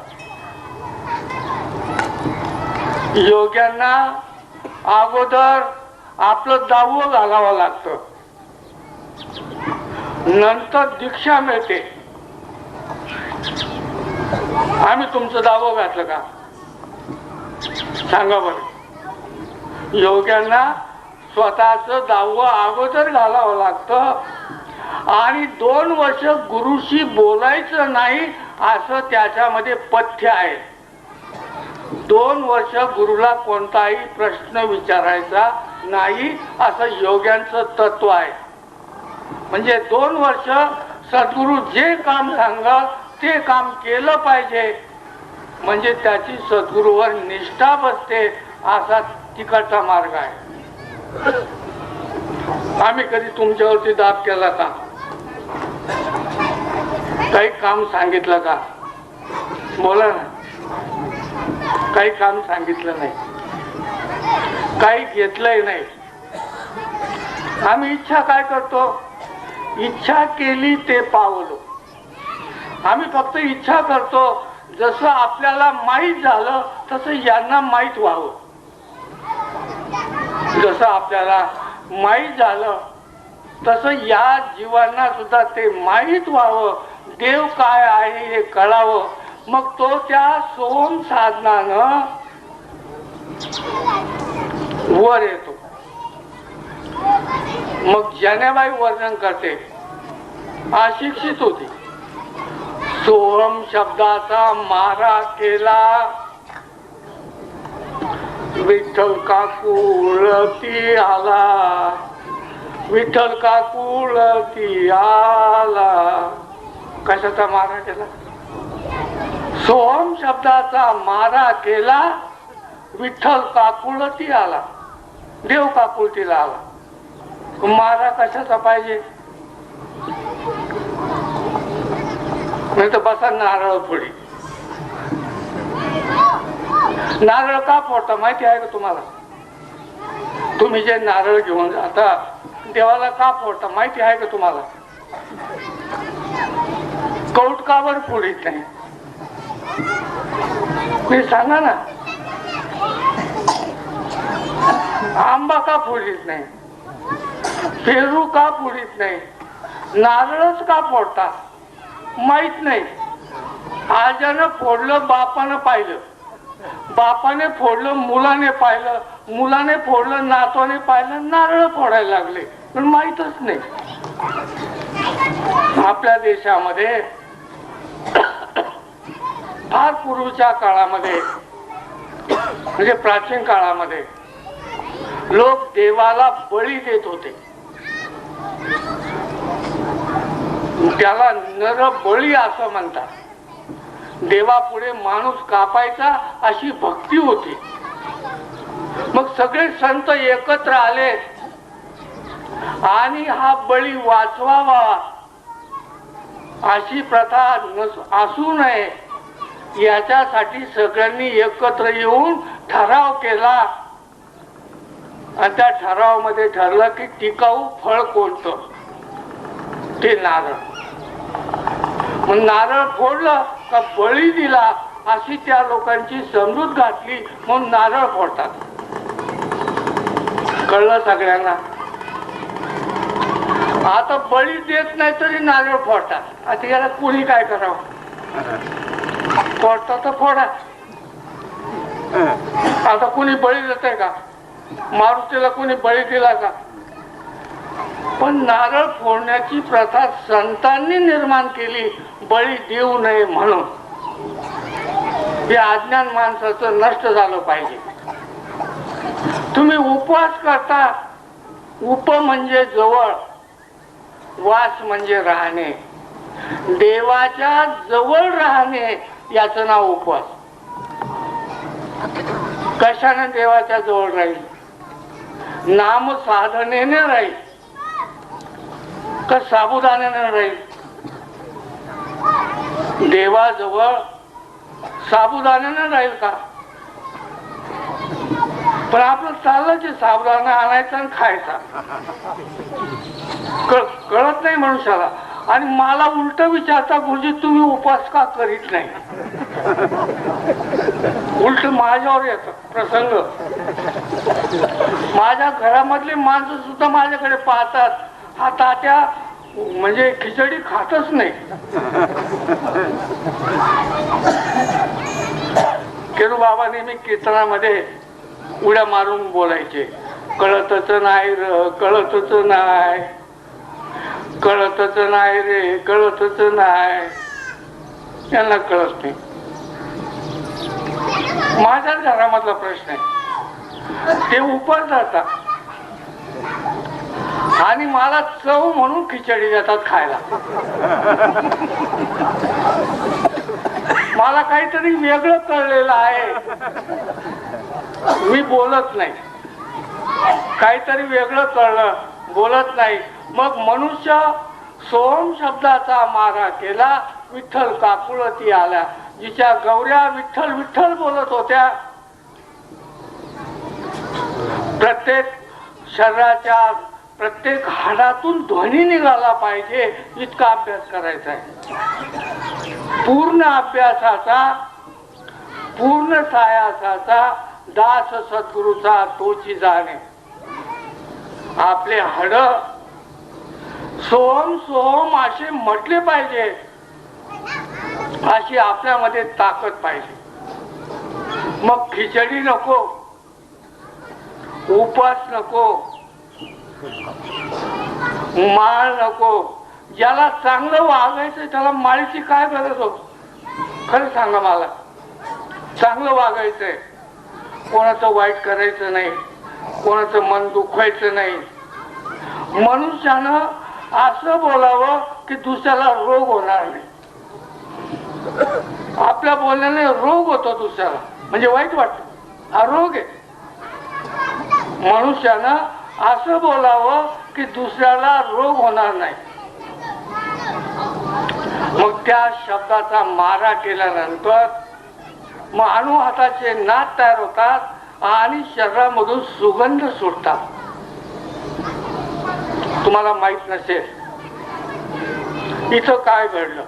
Speaker 1: योग्यांना अगोदर आपलं दावं घालावं लागतं, नंतर दीक्षा मिळते. आम्ही तुमचं दावं घातलं का? सांगा बरं. योग्यांना स्वतःच दावं अगोदर घालावं लागतं आणि 2 वर्ष गुरुशी बोलायचं नाही असं त्याच्यामध्ये पथ्य आहे. 2 वर्ष गुरुला कोणताही प्रश्न विचारायचा नाही असं योग्यांचं तत्व आहे. म्हणजे 2 वर्ष सद्गुरू जे काम सांगाल ते काम केलं पाहिजे, म्हणजे त्याची सद्गुरूवर निष्ठा बसते. असा तिकडचा मार्ग आहे. आम्ही कधी तुमच्यावरती दाब केला का? काही काम सांगितलं का? बोला ना. काही काम सांगितलं नाही, काही घेतलंय नाही. आम्ही इच्छा काय करतो? इच्छा केली ते पावलो. आम्ही फक्त इच्छा करतो, जसं आपल्याला माहीत झालं तसं यांना माहीत व्हावं. जसं आपल्याला माहीत झालं तसं या जीवांना सुद्धा ते माहीत व्हावं. देव काय आहे हे कळावं. मग तो त्या सोम साधनानं वर येतो. मग जनाबाई वर्णन करते, अशिक्षित होती, सोहम शब्दाचा मारा केला, विठ्ठल काकुळती आला, विठ्ठल काकुळती आला. कशाचा मारा केला? सोहम शब्दाचा मारा केला, विठ्ठल काकुळती आला, देव काकुळतीला आला. मारा कशाचा पाहिजे? नाही तर बसा नारळ पुढे. नारळ का फोडता माहिती आहे का तुम्हाला? तुम्ही जे नारळ घेऊन जाता देवाला का फोडता माहिती आहे का तुम्हाला? कौट का बर फोडीत नाही? तुम्ही सांगा ना. आंबा का फोडीत नाही? पेरू का फोडीत नाही? नारळच का फोडता माहित नाही. आजानं फोडलं बापानं पाहिलं, बापाने फोडलं मुलाने पाहिलं, मुलाने फोडलं नातवाने पाहिलं, नारळ फोडायला लागले पण माहीतच नाही. आपल्या देशामध्ये फार पूर्वीच्या काळामध्ये म्हणजे प्राचीन काळामध्ये लोक देवाला बळी देत होते. त्याला नरबळी असं म्हणतात. देवापुढे माणूस कापायचा अशी भक्ती होती. मग सगळे संत एकत्र आले आणि हा बळी वाचवावा अशी प्रथा असू नये याच्यासाठी सगळ्यांनी एकत्र येऊन ठराव केला. आणि त्या ठरावामध्ये ठरलं की टिकाऊ फळ कोणतं? ते नारळ. मग नारळ फोडलं का बळी दिला अशी त्या लोकांची समजूत घातली म्हणून नारळ फोडतात. कळलं सगळ्यांना? आता बळी देत नाही तरी नारळ फोडतात. आता याला कुणी काय करावं? फोडता तर फोडा. आता कुणी बळी देत आहे का? मारुतीला कुणी बळी दिला का? पण नारळ फोडण्याची प्रथा संतांनी निर्माण केली बळी देऊ नये म्हणून. हे अज्ञान माणसाचं नष्ट झालं पाहिजे. तुम्ही उपवास करता. उप म्हणजे जवळ, वास म्हणजे राहणे. देवाच्या जवळ राहणे याचं नाव उपवास. कशाने देवाच्या जवळ राहील? नाम साधनेने राहील का साबुदाण्याने राहील? देवाजवळ साबुदाण्याने राहील का? पण आपलं चाललं जे साबुदाणा आणायचा आणि खायचा. कळत नाही मनुष्याला. आणि मला उलट विचारता गुरुजी तुम्ही उपवास का करीत नाही? उलट माझ्यावर येत प्रसंग. माझ्या घरामधले माणसं सुद्धा माझ्याकडे पाहतात. हा तात्या म्हणजे खिचडी खातच नाही. केरू बाबा नेहमी कीर्तनामध्ये उड्या मारून बोलायचे. कळतच नाही र, कळतच नाही, कळतच नाही रे, कळतच नाही. यांना कळत नाही. माझ्याच घरामधला प्रश्न आहे. ते उपवास धरतात आणि मला चव म्हणून खिचडी देतात खायला. मला काहीतरी वेगळं कळलेलं आहे. मी बोलत नाही. काहीतरी वेगळं कळलं, बोलत नाही. मग मनुष्य सोम शब्दाचा मारा केला. विठ्ठल काकुळती आल्या. जिच्या गौऱ्या विठ्ठल विठ्ठल बोलत होत्या. प्रत्येक शरीराच्या प्रत्येक हाडातून ध्वनी निघाला पाहिजे इतका अभ्यास करायचा आहे. पूर्ण अभ्यासाचा, पूर्ण सायासाचा दास सद्गुरूचा तोची जाणे. आपले हाड सोहम सोहम असे म्हटले पाहिजे. अशी आपल्यामध्ये ताकद पाहिजे. मग खिचडी नको, उपास नको, माळ नको. ज्याला चांगलं वागायचं त्याला माळीची काय गरज हो? खरं सांगा मला. चांगलं वागायचंय, कोणाचं वाईट करायचं नाही, कोणाचं मन दुखवायचं नाही. मनुष्यानं असं बोलावं की दुसऱ्याला रोग होणार नाही. आपल्या बोलण्याने रोग होतो दुसऱ्याला, म्हणजे वाईट वाटत. हा रोग आहे. मनुष्यानं असं बोलावं की दुसऱ्याला रोग होणार नाही. मग त्या शब्दाचा मारा केल्यानंतर मग अणुहाताचे नाद तयार होतात आणि शरीरामधून सुगंध सुटतात. तुम्हाला माहित नसेल इथं काय घडलं.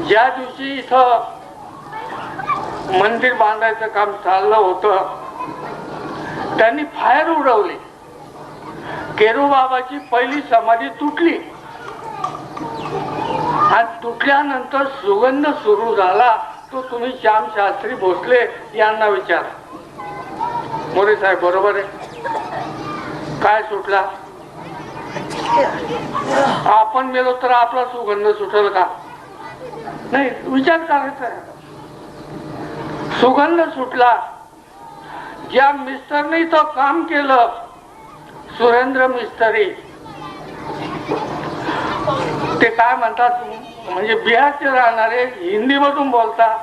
Speaker 1: ज्या दिवशी इथं मंदिर बांधायचं काम चाललं होतं त्यांनी फायर उडवली. केरूबाबाची पहिली समाधी तुटली आणि तुटल्यानंतर सुगंध सुरू झाला. तो तुम्ही श्यामशास्त्री भोसले यांना विचारा. मोरे साहेब बरोबर आहे. काय सुटला? आपण मेलो तर आपला सुगंध सुटेल का? नाही, विचार करायचा. सुगंध सुटला. ज्या मिस्टरने तो काम केलं, सुरेंद्र मिस्त्री, ते काय म्हणतात म्हणजे बिहारचे राहणारे, हिंदी मधून बोलतात.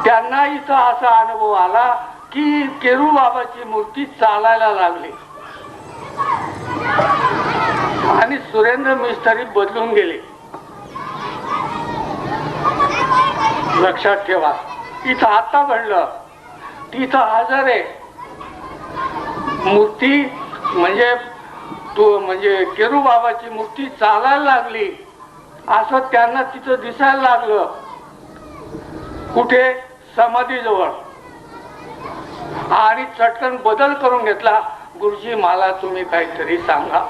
Speaker 1: त्यांना इथं असा अनुभव आला की केरूबाबाची मूर्ती चालायला लागली आणि सुरेंद्र मिस्त्री बदलून गेले. लक्षात ठेवा, इथं आता घडलं. तिथं हजर आहे मूर्ती, म्हणजे केरूबाबाची मूर्ती चालायला लागली असं त्यांना तिथं दिसायला लागलं. कुठे? समाधीजवळ. आणि चटकन बदल करून घेतला. गुरुजी मला तुम्ही काहीतरी सांगा.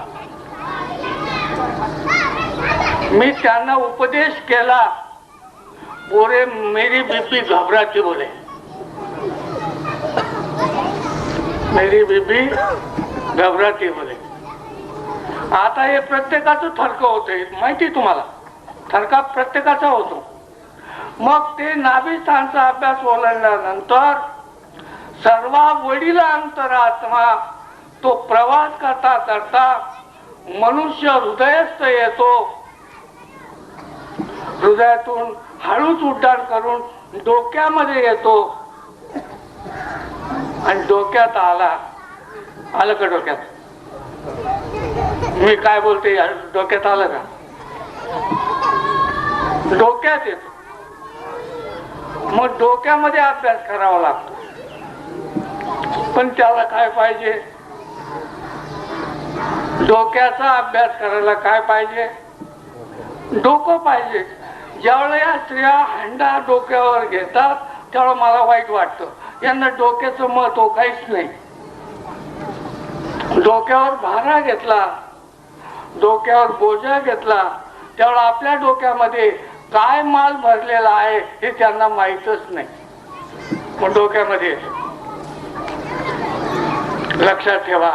Speaker 1: मी त्यांना उपदेश केला. बोरे मेरी बीबी घबराती बोले. मेरी बीबी घबराती बोले. आता हे प्रत्येकाचं थरक होतंय माहिती तुम्हाला. थरका प्रत्येकाचा होतो. मग ते नाभिस्थानचा अभ्यास ओलांडल्यानंतर सर्व वडील अंतरात्मा तो प्रवास करता करता मनुष्य हृदयस्थ येतो. हृदयातून हळूच उड्डाण करून डोक्यामध्ये येतो आणि डोक्यात आलं का? डोक्यात मी काय बोलते डोक्यात आलं का? डोक्यात येतो. मग डोक्यामध्ये अभ्यास करावा लागतो. पण त्याला काय पाहिजे? डोक्याचा अभ्यास करायला काय पाहिजे? डोकं पाहिजे. ज्यावेळेला या स्त्रिया हंडा डोक्यावर घेतात त्यावेळेला मला वाईट वाटतं. यांना डोक्याचं महत्व काहीच नाही. डोक्यावर भारा घेतला, डोक्यावर बोजा घेतला, त्यावेळेला आपल्या डोक्यामध्ये काय माल भरलेला आहे हे त्यांना माहीतच नाही. मग डोक्यामध्ये लक्षात ठेवा.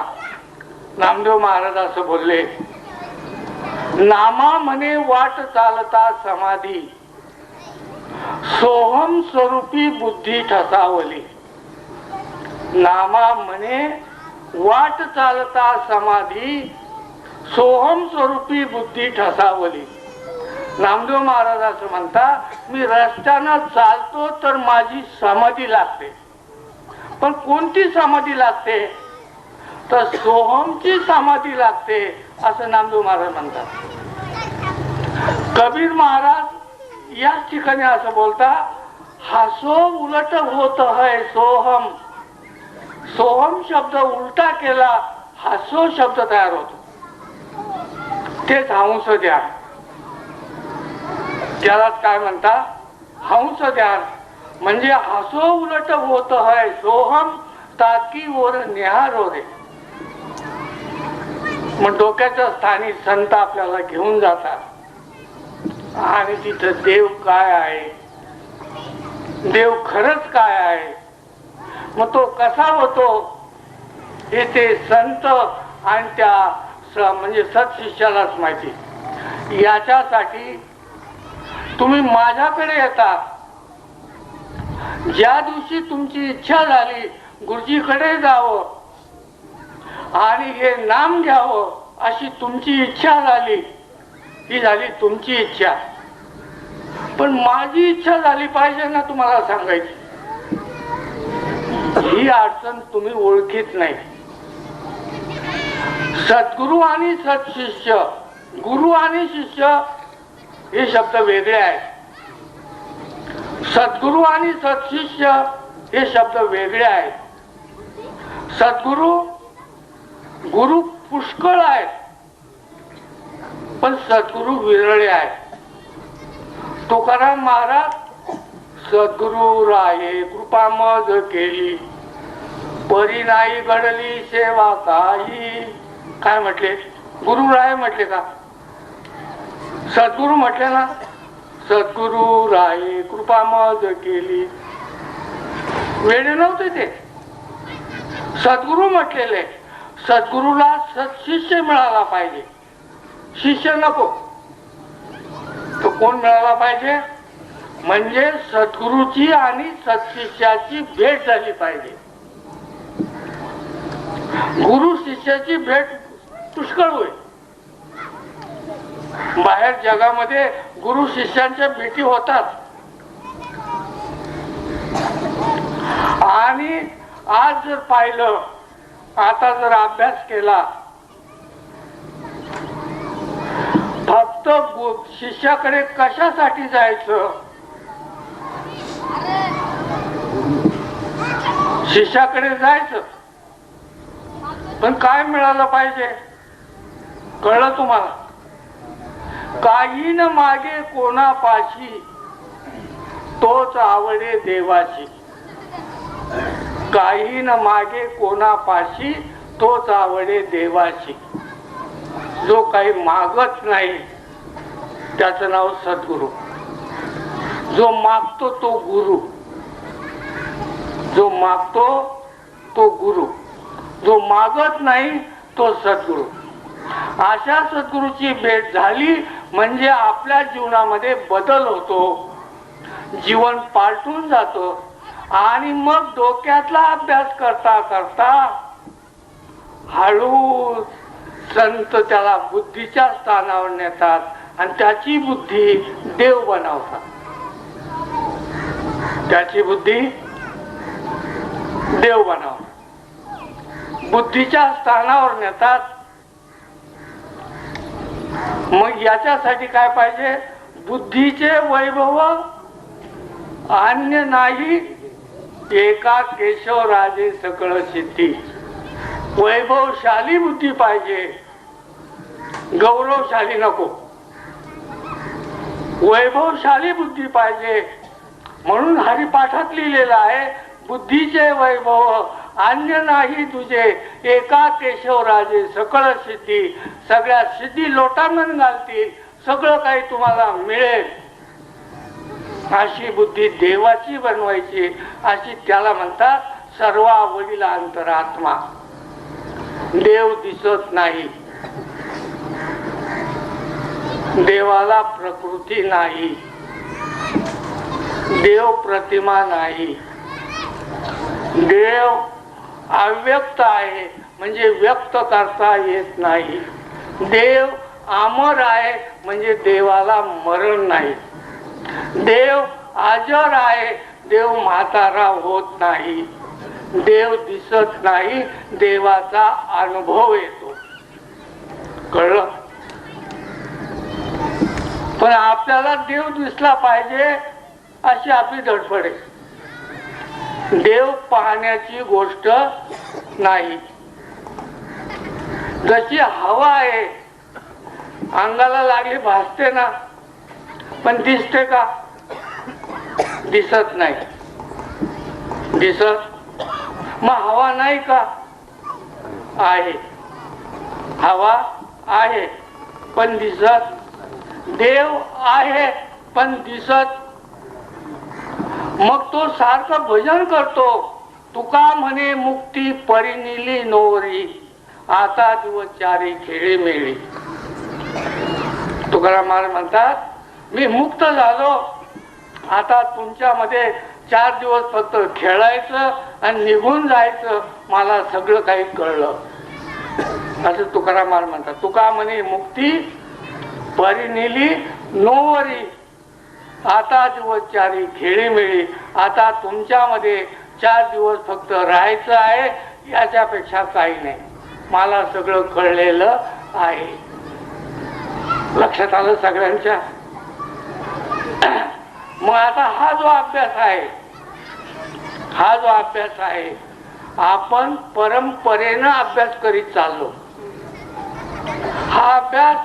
Speaker 1: नामदेव महाराज असं बोलले, नामा म्हणे वाट चालता समाधी, सोहम स्वरूपी बुद्धी ठसावली. नामा म्हणे वाट चालता समाधी, सोहम स्वरूपी बुद्धी ठसावली. नामदेव महाराज असं म्हणता, मी रस्त्यानं चालतो तर माझी समाधी लागते. पण कोणती समाधी लागते? तर सोहमची समाधी लागते असं नामदेव महाराज म्हणतात. कबीर महाराज याच ठिकाणी असं बोलता, हसो उलट होत है सोहम. सोहम शब्द उलटा केला, हसो शब्द तयार होतो. तेच हंस ध्यान. त्यालाच काय म्हणता? हंस ध्यान. म्हणजे हसो उलट होत है सोहम, ताकी ओर निहारो रे. मग डोक्याच्या स्थानी संत आपल्याला घेऊन जातात आणि तिथं देव काय आहे, देव खरंच काय आहे, मग तो कसा होतो हे ते संत आणि त्या म्हणजे सत्शिष्यालाच माहिती. याच्यासाठी तुम्ही माझ्याकडे येता. ज्या दिवशी तुमची इच्छा झाली गुरुजीकडे जावं आणि हे नाम घ्यावं अशी तुमची इच्छा झाली, ही झाली तुमची इच्छा. पण माझी इच्छा झाली पाहिजे ना तुम्हाला सांगायची. ही अडचण तुम्ही ओळखीत नाही. सद्गुरु आणि सत्शिष्य, गुरु आणि शिष्य हे शब्द वेगळे आहेत. सद्गुरु आणि सत्शिष्य हे शब्द वेगळे आहेत. सद्गुरु, गुरु पुष्कळ आहेत, पण सद्गुरु विरळे आहेत. तुकाराम महाराज सद्गुरु राये कृपा मज केली, परी नाही घडली सेवा काही. काय म्हटले? गुरु राय म्हटले का? सद्गुरु म्हटले ना. सद्गुरु राये कृपा मज केली, वेळे नव्हते ते. सद्गुरु म्हटलेले. सद्गुरुला सत्शिष्य मिळाला पाहिजे, शिष्य नको. तो कोण मिळाला पाहिजे? म्हणजे सद्गुरूची आणि सत्शिष्याची भेट झाली पाहिजे. गुरु शिष्याची भेट पुष्कळ होईल. बाहेर जगामध्ये गुरु शिष्यांच्या भेटी होतात. आणि आज जर पाहिलं, आता जर अभ्यास केला, फक्त शिष्याकडे कशासाठी जायचं? शिष्याकडे जायचं, पण काय मिळालं पाहिजे? कळलं तुम्हाला? काही न मागे कोणापाशी, तोच आवडे देवाची. काही न मागे कोणापाशी, तोच आवडे देवाची. जो काही मागत नाही त्याचं नाव सद्गुरु. जो मागतो तो गुरु. जो मागतो तो गुरु, जो मागत नाही तो सद्गुरु. अशा सद्गुरूची भेट झाली म्हणजे आपल्या जीवनामध्ये बदल होतो, जीवन पालटून जातो. आणि मग डोक्यातला अभ्यास करता करता हळू संत त्याला बुद्धीच्या स्थानावर नेतात आणि त्याची बुद्धी देव बनवतात. त्याची बुद्धी देव बनवतात, बुद्धीच्या स्थानावर नेतात. मग याच्यासाठी काय पाहिजे? बुद्धीचे वैभव अन्य नाही, एका केशवराजे सकळ सिद्धी. वैभवशाली बुद्धी पाहिजे, गौरवशाली नको. वैभवशाली बुद्धी पाहिजे. म्हणून हरिपाठात लिहिलेलं आहे, बुद्धीचे वैभव अन्य नाही तुझे, एका केशवराजे सकळ सिद्धी. सगळ्या सिद्धी लोटांगण घालतील, सगळं काही तुम्हाला मिळेल. अशी बुद्धी देवाची बनवायची. अशी त्याला म्हणतात सर्व आवडीला अंतरात्मा. देव दिसत नाही, देवाला प्रकृती नाही, देव प्रतिमा नाही. देव अव्यक्त आहे, म्हणजे व्यक्त करता येत नाही. देव अमर आहे, म्हणजे देवाला मरण नाही. देव अजर आहे, देव म्हातारा होत नाही. देव दिसत नाही, देवाचा अनुभव येतो. कळलं? पण आपल्याला देव दिसला पाहिजे अशी आपली धडपड आहे. देव पाहण्याची गोष्ट नाही. जशी हवा आहे, अंगाला लागली भासते ना, पण दिसते का? दिसत नाही. दिसत मग हवा नाही का? आहे. हवा आहे पण दिसत. देव आहे पण दिसत. मग तो सारखं भजन करतो. तुका म्हणे मुक्ती परिनिली नोरी, आता दिवस चारी खेळी मेळी. तुकाराम महाराज म्हणतात मी मुक्त झालो, आता तुमच्यामध्ये 4 दिवस फक्त खेळायचं आणि निघून जायचं, मला सगळं काही कळलं. असं तुकाराम महाराज म्हणतात. तुका म्हणे मुक्ती परिनिली नोवरी, आता दिवस चारी खेळी मिळी. आता तुमच्यामध्ये 4 दिवस फक्त राहायचं आहे, याच्यापेक्षा काही नाही. मला सगळं कळलेलं आहे. लक्षात आलं सगळ्यांच्या? मग आता हा जो अभ्यास आहे आपण परंपरेनं अभ्यास करीत चाललो. हा अभ्यास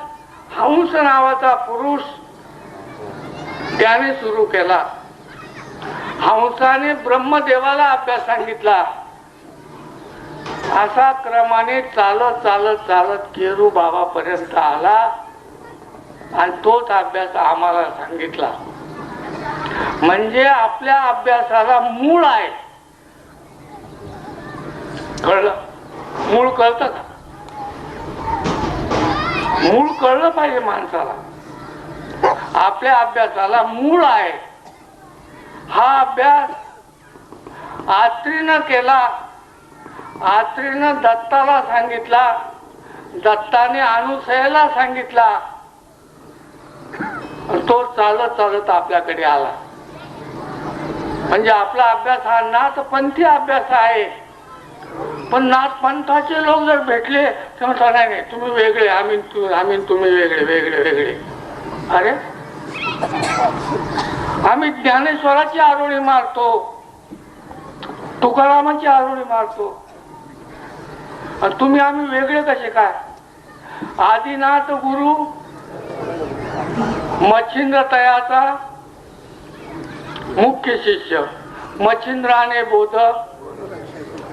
Speaker 1: हंस नावाचा पुरुष त्याने सुरू केला. हंसाने ब्रह्मदेवाला अभ्यास सांगितला. असा क्रमाने चालत चालत चालत केरू बाबापर्यंत आला आणि तोच अभ्यास आम्हाला सांगितला. म्हणजे आपल्या अभ्यासाला मूळ आहे. कळलं? मूळ कळतं का? मूळ कळलं पाहिजे माणसाला. आपल्या अभ्यासाला मूळ आहे. हा अभ्यास आत्रीनं केला. आत्रीनं दत्ताला सांगितला, दत्ताने अनुसयाला सांगितला. तो चालत चालत आपल्याकडे आला. म्हणजे आपला अभ्यास हा नाथपंथी अभ्यास आहे. पण नाथपंथाचे लोक जर भेटले तर म्हणतात नाही तुम्ही वेगळे, आम्ही तुम्ही वेगळे वेगळे वेगळे. अरे आम्ही ज्ञानेश्वराची आरोळी मारतो, तुकारामाची आरोळी मारतो, आणि तुम्ही आम्ही वेगळे कसे काय? आदिनाथ गुरु मच्छिंद्र तयाचा मुख्य शिष्य. मच्छिंद्राने बोधक,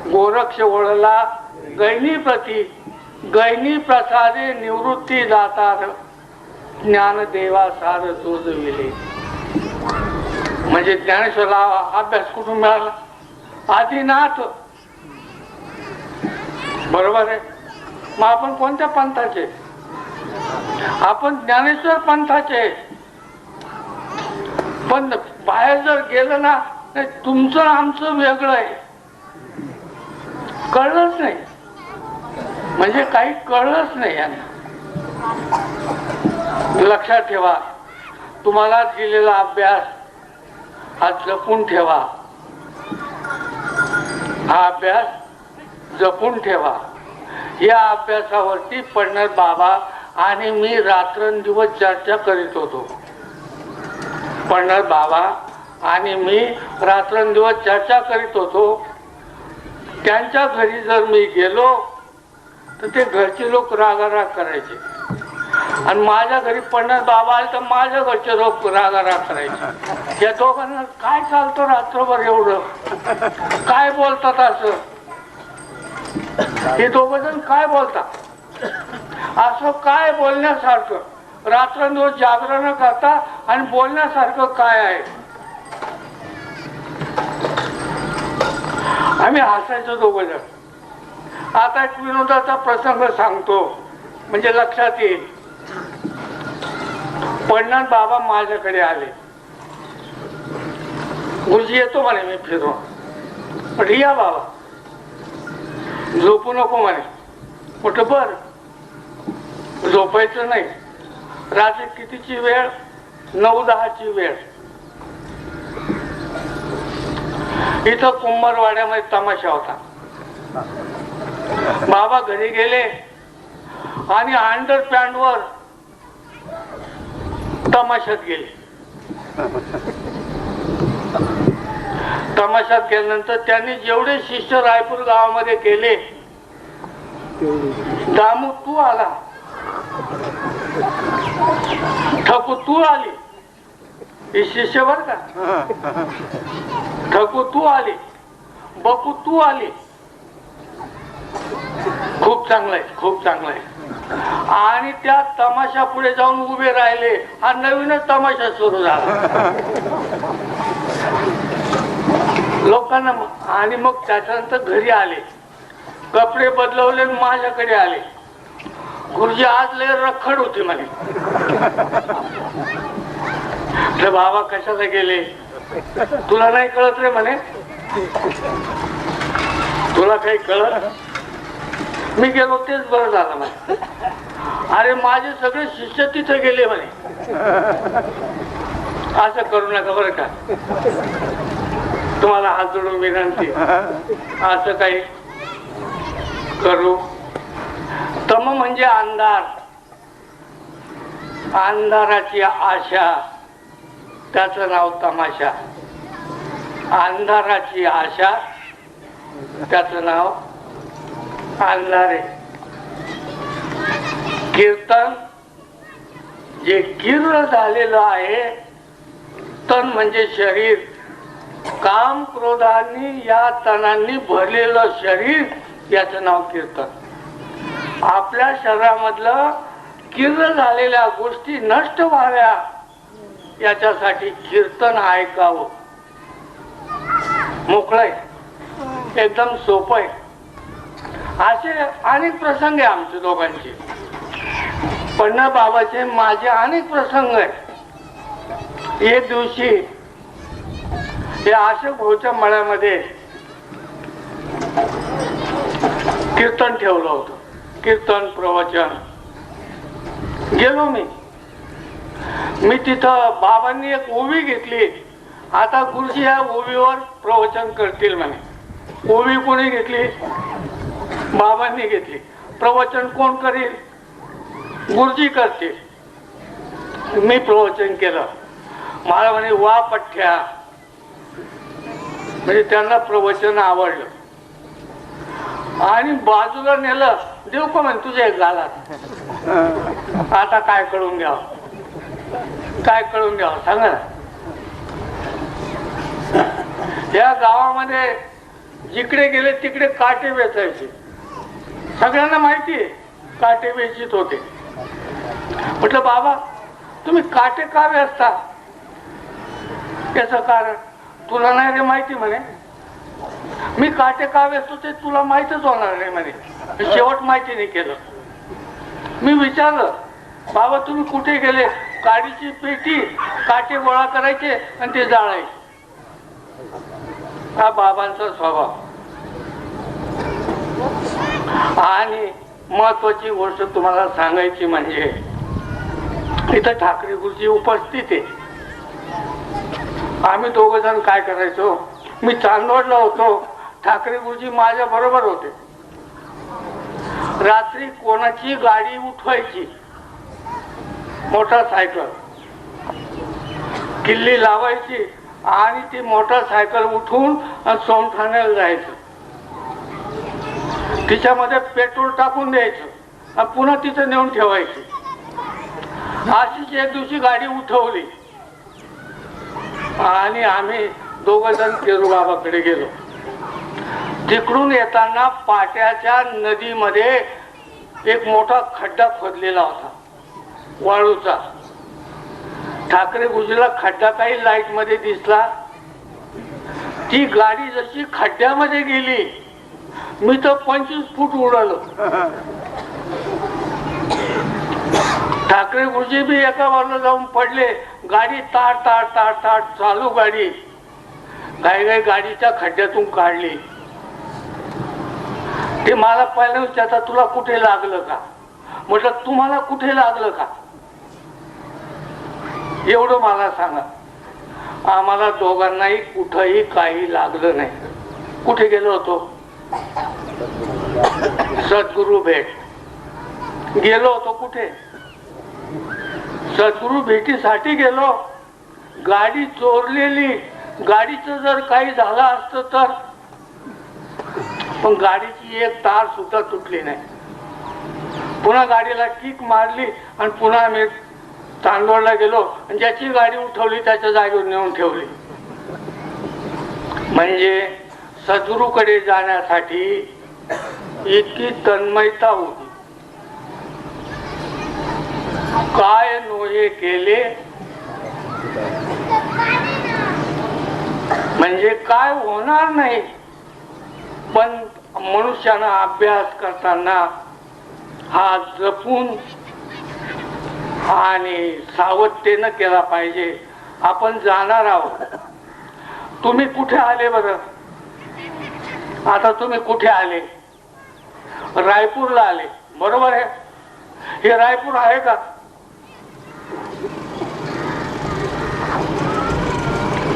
Speaker 1: गोरक्ष ओळला गैनी प्रसादे निवृत्ती दातार ज्ञानदेवा सार जोजविले. म्हणजे ज्ञानेश्वरला अभ्यास कुठून मिळाला? आदिनाथ. बरोबर आहे. मग आपण कोणत्या पंथाचे? आपण ज्ञानेश्वर पंथाचे. पण बाहेर जर गेलं ना, तुमचं आमचं वेगळं आहे. कळलंच नाही. म्हणजे काही कळलंच नाही यांना. लक्षात ठेवा, तुम्हाला दिलेला अभ्यास हा जपून ठेवा. हा अभ्यास जपून ठेवा. या अभ्यासावरती पडणार बाबा आणि मी रात्रंदिवस चर्चा करीत होतो. पडणार बाबा आणि मी रात्रंदिवस चर्चा करीत होतो. त्यांच्या घरी जर मी गेलो तर ते घरचे लोक रागाराग करायचे, आणि माझ्या घरी पडणार बाबा आले तर माझ्या घरचे लोक रागाराग करायचे. या दोघांना काय चालतं रात्रभर एवढं? काय बोलतात असं? हे दोघ जण काय बोलतात? असं काय बोलण्यासारखं? रात्रंदिवस जागरण करता आणि बोलण्यासारखं काय आहे? आम्ही हसायचो दोघ जण. आता एक विनोदाचा प्रसंग सांगतो म्हणजे लक्षात येईल. पडणार बाबा माझ्याकडे आले. गुरुजी येतो म्हणे मी फिरून. पण या बाबा, झोपू नको म्हणे. म्हटलं बर, झोपायचं नाही. रात्री कितीची वेळ? 9-10ची वेळ. इथं कुंभारवाड्यामध्ये तमाशा होता. बाबा घरी गेले आणि अंडरपॅन्टवर तमाशात गेले. तमाशात गेल्यानंतर त्यांनी जेवढे शिष्य रायपूर गावामध्ये केले, दामू तू आला, ठकू तू आली, हे शिष्य बर का, ठकू तू आली, बकू तू आली. खूप चांगलं आहे, खूप चांगलं आहे. आणि त्या तमाशा पुढे जाऊन उभे राहिले. हा नवीनच तमाशा सुरू झाला लोकांना. आणि मग त्याच्यानंतर घरी आले, कपडे बदलवले, माझ्याकडे आले. गुरुजी आज लय रखड होती म्हणे. बाबा कशाला गेले? तुला नाही कळत रे म्हणे. तुला काही कळत? मी गेलो तेच बरं झालं म्हणे. अरे माझे सगळे शिष्य तिथे गेले म्हणे. असं करू नका बरं का. तुम्हाला हात जोडून विनंती, असं काही करू तम म्हणजे अंधार, अंधाराची आशा, त्याचं नाव तमाशा. अंधाराची आशा, त्याचं नाव अंधारे. कीर्तन जे कीर्ण झालेलं आहे, तन म्हणजे शरीर, काम क्रोधांनी या तणांनी भरलेलं शरीर, याचं नाव कीर्तन. आपल्या शरीरामधलं कीर्ण झालेल्या गोष्टी नष्ट व्हाव्या याच्यासाठी कीर्तन ऐकावं. मोकळय, एकदम सोपं आहे. असे अनेक प्रसंग आहे आमच्या दोघांचे. पण्णा बाबाचे माझे अनेक प्रसंग आहेत. एक दिवशी हे अशोक भाऊच्या मळ्यामध्ये कीर्तन ठेवलं होतं. कीर्तन प्रवचन गेलो मी तिथं. बाबांनी एक ओवी घेतली. आता गुरुजी या ओवीवर प्रवचन करतील म्हणे. ओवी कोणी घेतली? बाबांनी घेतली. प्रवचन कोण करील? गुरुजी करतील. मी प्रवचन केलं. मला म्हणे वा पठ्या, म्हणजे त्यांना प्रवचन आवडलं आणि बाजूला नेलं. देऊ का म्हणे तुझ्या गालात. आता काय कळून घ्यावं, काय कळून घ्यावं सांगा ना. या गावामध्ये जिकडे गेले तिकडे काटे वेचायचे. सगळ्यांना माहिती आहे काटे वेचित होते. म्हटलं बाबा तुम्ही काटे का वेचता? त्याचं कारण तुला नाही रे माहिती म्हणे. मी काटे का वेचतो ते तुला माहितच होणार नाही म्हणे. शेवट माहिती नाही केलं. मी विचारलं बाबा तुम्ही कुठे गेले? गाडीची पेटी काटे गोळा करायचे आणि ते जाळायचे. हा बाबांचा स्वभाव. आणि महत्वाची गोष्ट तुम्हाला सांगायची म्हणजे इथं ठाकरे गुरुजी उपस्थित आहे. आम्ही दोघ जण काय करायचो, मी चांदवडला होतो, ठाकरे गुरुजी माझ्या बरोबर होते. रात्री कोणाची गाडी उठवायची, मोटरसायकल किल्ली लावायची आणि ती मोटरसायकल उठून सोमठाण्याला जायचं. तिच्यामध्ये पेट्रोल टाकून द्यायचं आणि पुन्हा तिथं नेऊन ठेवायची. अशीच एक दिवशी गाडी उठवली आणि आम्ही दोघ जण केरू बाबाकडे गेलो. तिकडून येताना पाट्याच्या नदीमध्ये एक मोठा खड्डा खोदलेला होता वाळूचा. ठाकरे गुरुजीला खड्डा काही लाईट मध्ये दिसला. ती गाडी जशी खड्ड्यामध्ये गेली, मी तर 25 फूट उडालो. ठाकरे गुरुजी बी एका बाजूला जाऊन पडले. गाडी ताट ताट ताट ताट चालू गाडी घाई गाडीच्या खड्ड्यातून काढली. ते मला पहिल्या विचारता तुला कुठे लागलं का? म्हटलं तुम्हाला कुठे लागलं का एवढं मला सांगा. आम्हाला दोघांनाही कुठंही काही लागलं नाही. कुठे गेलो होतो? सद्गुरु भेट गेलो होतो. कुठे? सद्गुरु भेटीसाठी गेलो. गाडी चोरलेली. गाडीचं जर काही झालं असतं तर, पण गाडीची एक तार सुद्धा तुटली नाही. पुन्हा गाडीला किक मारली आणि पुन्हा आम्ही चांदवडला गेलो आणि ज्याची गाडी उठवली त्याच्या जागेवर नेऊन ठेवली. म्हणजे सद्गुरूकडे जाण्यासाठी इतकी तन्मयता होती. काय नोहे केले म्हणजे काय होणार नाही. पण मनुष्यानं अभ्यास करताना हा जपून आणि सावधतेनं केला पाहिजे. आपण जाणार आहोत. तुम्ही कुठे आले बरं? आता तुम्ही कुठे आले? रायपूरला आले, बरोबर आहे. हे रायपूर आहे का?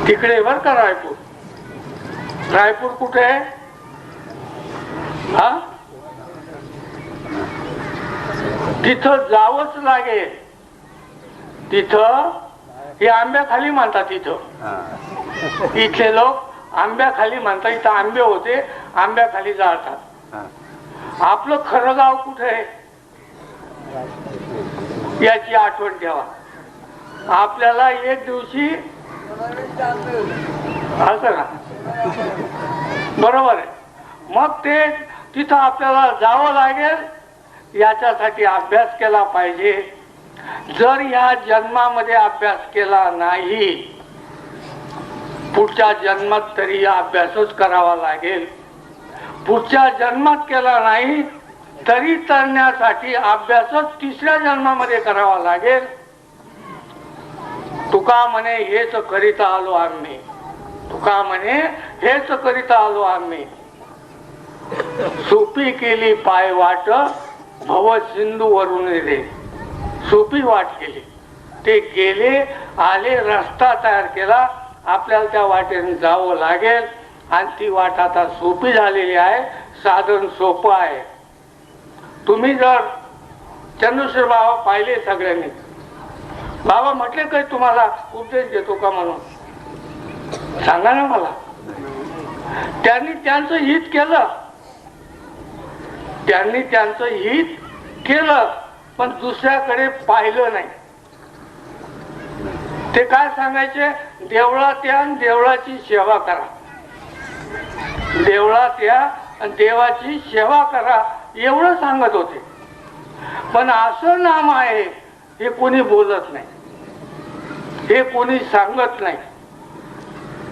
Speaker 1: तिकडे बर का रायपूर. रायपूर कुठे आहे? हा तिथं जावंच लागेल. तिथं हे आंब्याखाली म्हणतात. तिथं इथले लोक आंब्याखाली म्हणतात. इथं आंबे होते, आंब्याखाली जाळतात. आपलं खरं गाव कुठे आहे याची आठवण ठेवा. आपल्याला एक दिवशी असं ना, बरोबर आहे. मग ते तिथं आपल्याला जावं लागेल. याच्यासाठी अभ्यास केला पाहिजे. जर या जन्मामध्ये अभ्यास केला नाही, पुढच्या जन्मात तरी अभ्यासच करावा लागेल. पुढच्या जन्मात केला नाही तरी तरण्यासाठी अभ्यासच तिसऱ्या जन्मामध्ये करावा लागेल. तुका म्हणे हेच करीत आलो आम्ही. तुका म्हणे हेच करीत आलो आम्ही. सोपी केली पाय वाट भव सिंधू वरून रे. सोपी वाट केली. ते गेले आले, रस्ता तयार केला. आपल्याला त्या वाटेने जावं लागेल. आणि ती वाट आता सोपी झालेली आहे. साधन सोपं आहे. तुम्ही जर चंद्रशेखर बाबा पाहिले सगळ्यांनी, बाबा म्हटले काही तुम्हाला उपदेश देतो का म्हणून सांगा ना मला. त्यांनी त्यांचं हित केलं. त्यांनी त्यांचं हित केलं, पण दुसऱ्याकडे पाहिलं नाही. ते काय सांगायचे, देवळात या आणि देवळाची सेवा करा. देवळात या आणि देवाची सेवा करा एवढं सांगत होते. पण असं नाम आहे हे कोणी बोलत नाही, हे कोणी सांगत नाही.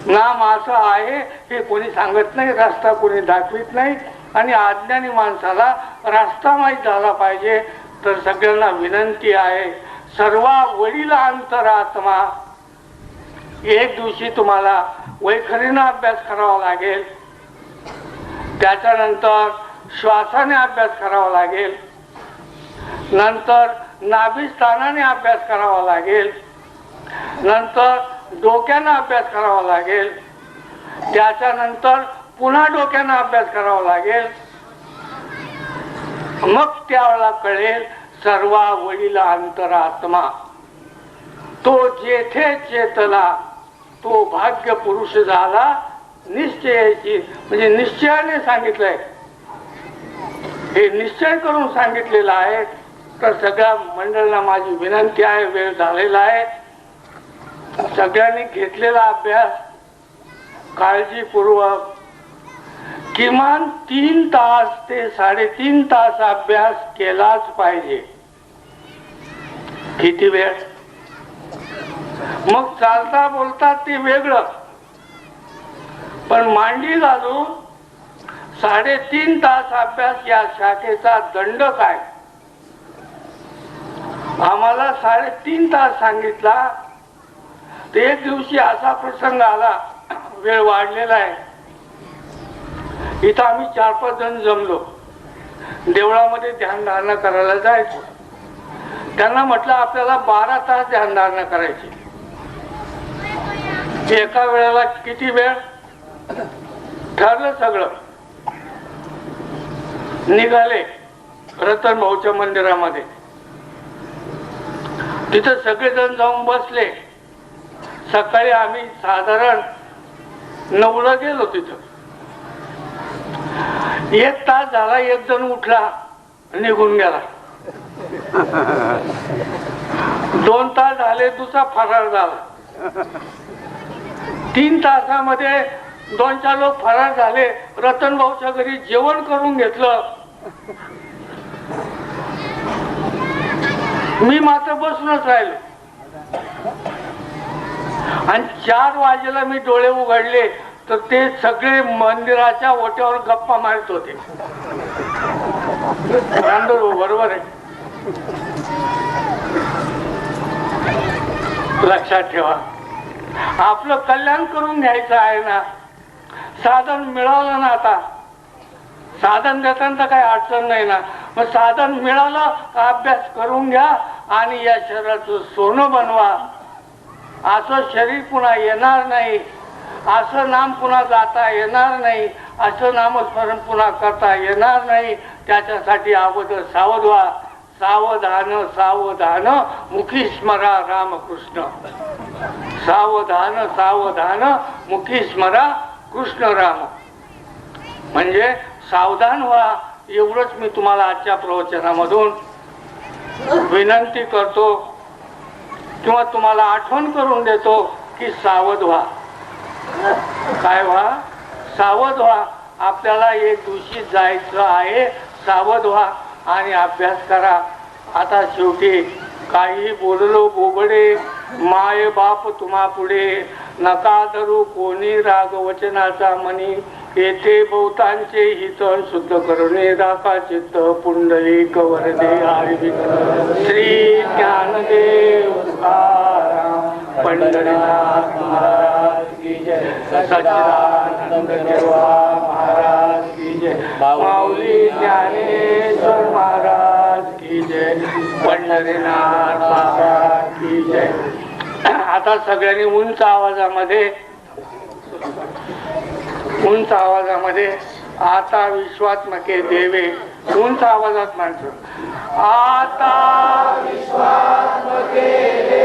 Speaker 1: नाम असं आहे हे कोणी सांगत नाही, रस्ता कोणी दाखवित नाही. आणि अज्ञानी माणसाला रस्ता माहीत झाला पाहिजे. तर सगळ्यांना विनंती आहे, सर्वा वडील अंतरात्मा. एक दिवशी तुम्हाला वैखरीनं अभ्यास करावा लागेल. त्याच्यानंतर श्वासाने अभ्यास करावा लागेल. नंतर नाभिस्थानाने अभ्यास करावा लागेल. नंतर डोक्यानं अभ्यास करावा लागेल. त्याच्यानंतर पुन्हा डोक्यानं अभ्यास करावा लागेल. मग त्यावेळेला कळेल सर्वा वडील अंतरात्मा. तो जेथे चेतला तो भाग्य पुरुष झाला. निश्चयाची म्हणजे निश्चयाने सांगितलंय, हे निश्चय करून सांगितलेलं आहे. तर सगळ्या मंडळाला माझी विनंती आहे, वेळ झालेला आहे. सगळ्यांनी घेतलेला अभ्यास काळजीपूर्वक किमान 3 तास ते 3.5 तास अभ्यास केलाच पाहिजे. किती वेळ? मग चालता बोलता ते वेगळं, पण मांडी घालून 3.5 तास अभ्यास या शाखेचा दंड काय? आम्हाला 3.5 तास सांगितला. ते एक दिवशी असा प्रसंग आला, वेळ वाढलेला आहे. इथं आम्ही 4-5 जण जमलो. देवळामध्ये ध्यानधारणा करायला जायचो. त्यांना म्हटलं आपल्याला 12 तास ध्यानधारणा करायची. एका वेळेला किती वेळ ठरलं. सगळं निघाले रतन भाऊच्या मंदिरामध्ये. तिथं सगळेजण जाऊन बसले. सकाळी आम्ही साधारण 9ला गेलो. तिथं 1 तास झाला, एक जण उठला निघून गेला. 2 तास झाले, दुसरा फरार झाला. 3 तासामध्ये 2-4 लोक फरार झाले. रतन भाऊच्या घरी जेवण करून घेतलं. मी मात्र बसूनच राहिलो. आणि 4 वाजेला मी डोळे उघडले तर ते सगळे मंदिराच्या ओट्यावर गप्पा मारत होते. बरोबर आहे. लक्षात ठेवा, आपलं कल्याण करून घ्यायचं आहे ना. साधन मिळालं ना, आता साधन देताना काही अडचण नाही ना. मग साधन मिळालं का अभ्यास करून घ्या आणि या शरीराचं सोनं बनवा. असं शरीर पुन्हा येणार नाही, असं नाम पुन्हा जाता येणार नाही, असं नामस्मरण पुन्हा करता येणार नाही. त्याच्यासाठी अगोदर सावध व्हा. सावधान सावधान मुखी स्मरा रामकृष्ण. सावधान सावधान मुखी स्मरा कृष्ण राम. म्हणजे सावधान व्हा एवढंच मी तुम्हाला आजच्या प्रवचनामधून विनंती करतो किंवा तुम्हाला आठवण करून देतो की सावध व्हा. काय व्हा? सावध व्हा. आपल्याला एक दिवशी जायचं आहे. सावध व्हा आणि अभ्यास करा. आता शेवटी काही बोललो बोबडे माय बाप तुम्हा पुढे नका धरू कोणी राग वचनाचा मनी. येथे बहुतांचे हित शुद्ध करुणे राखा चित्त पुंडलिक वरदे हरी. श्री ज्ञानदेव तुकाराम पंढरीनाथ महाराज की जय. सच्चिदानंद देवा महाराज की जय. माऊली ज्ञानेश्वर महाराज की जय. पंढरीनाथ बाबा की जय. आता सगळ्यांनी उंच आवाजामध्ये आता विश्वात्मके देवे उंच आवाजात म्हणतो. आता विश्वात्मके देवे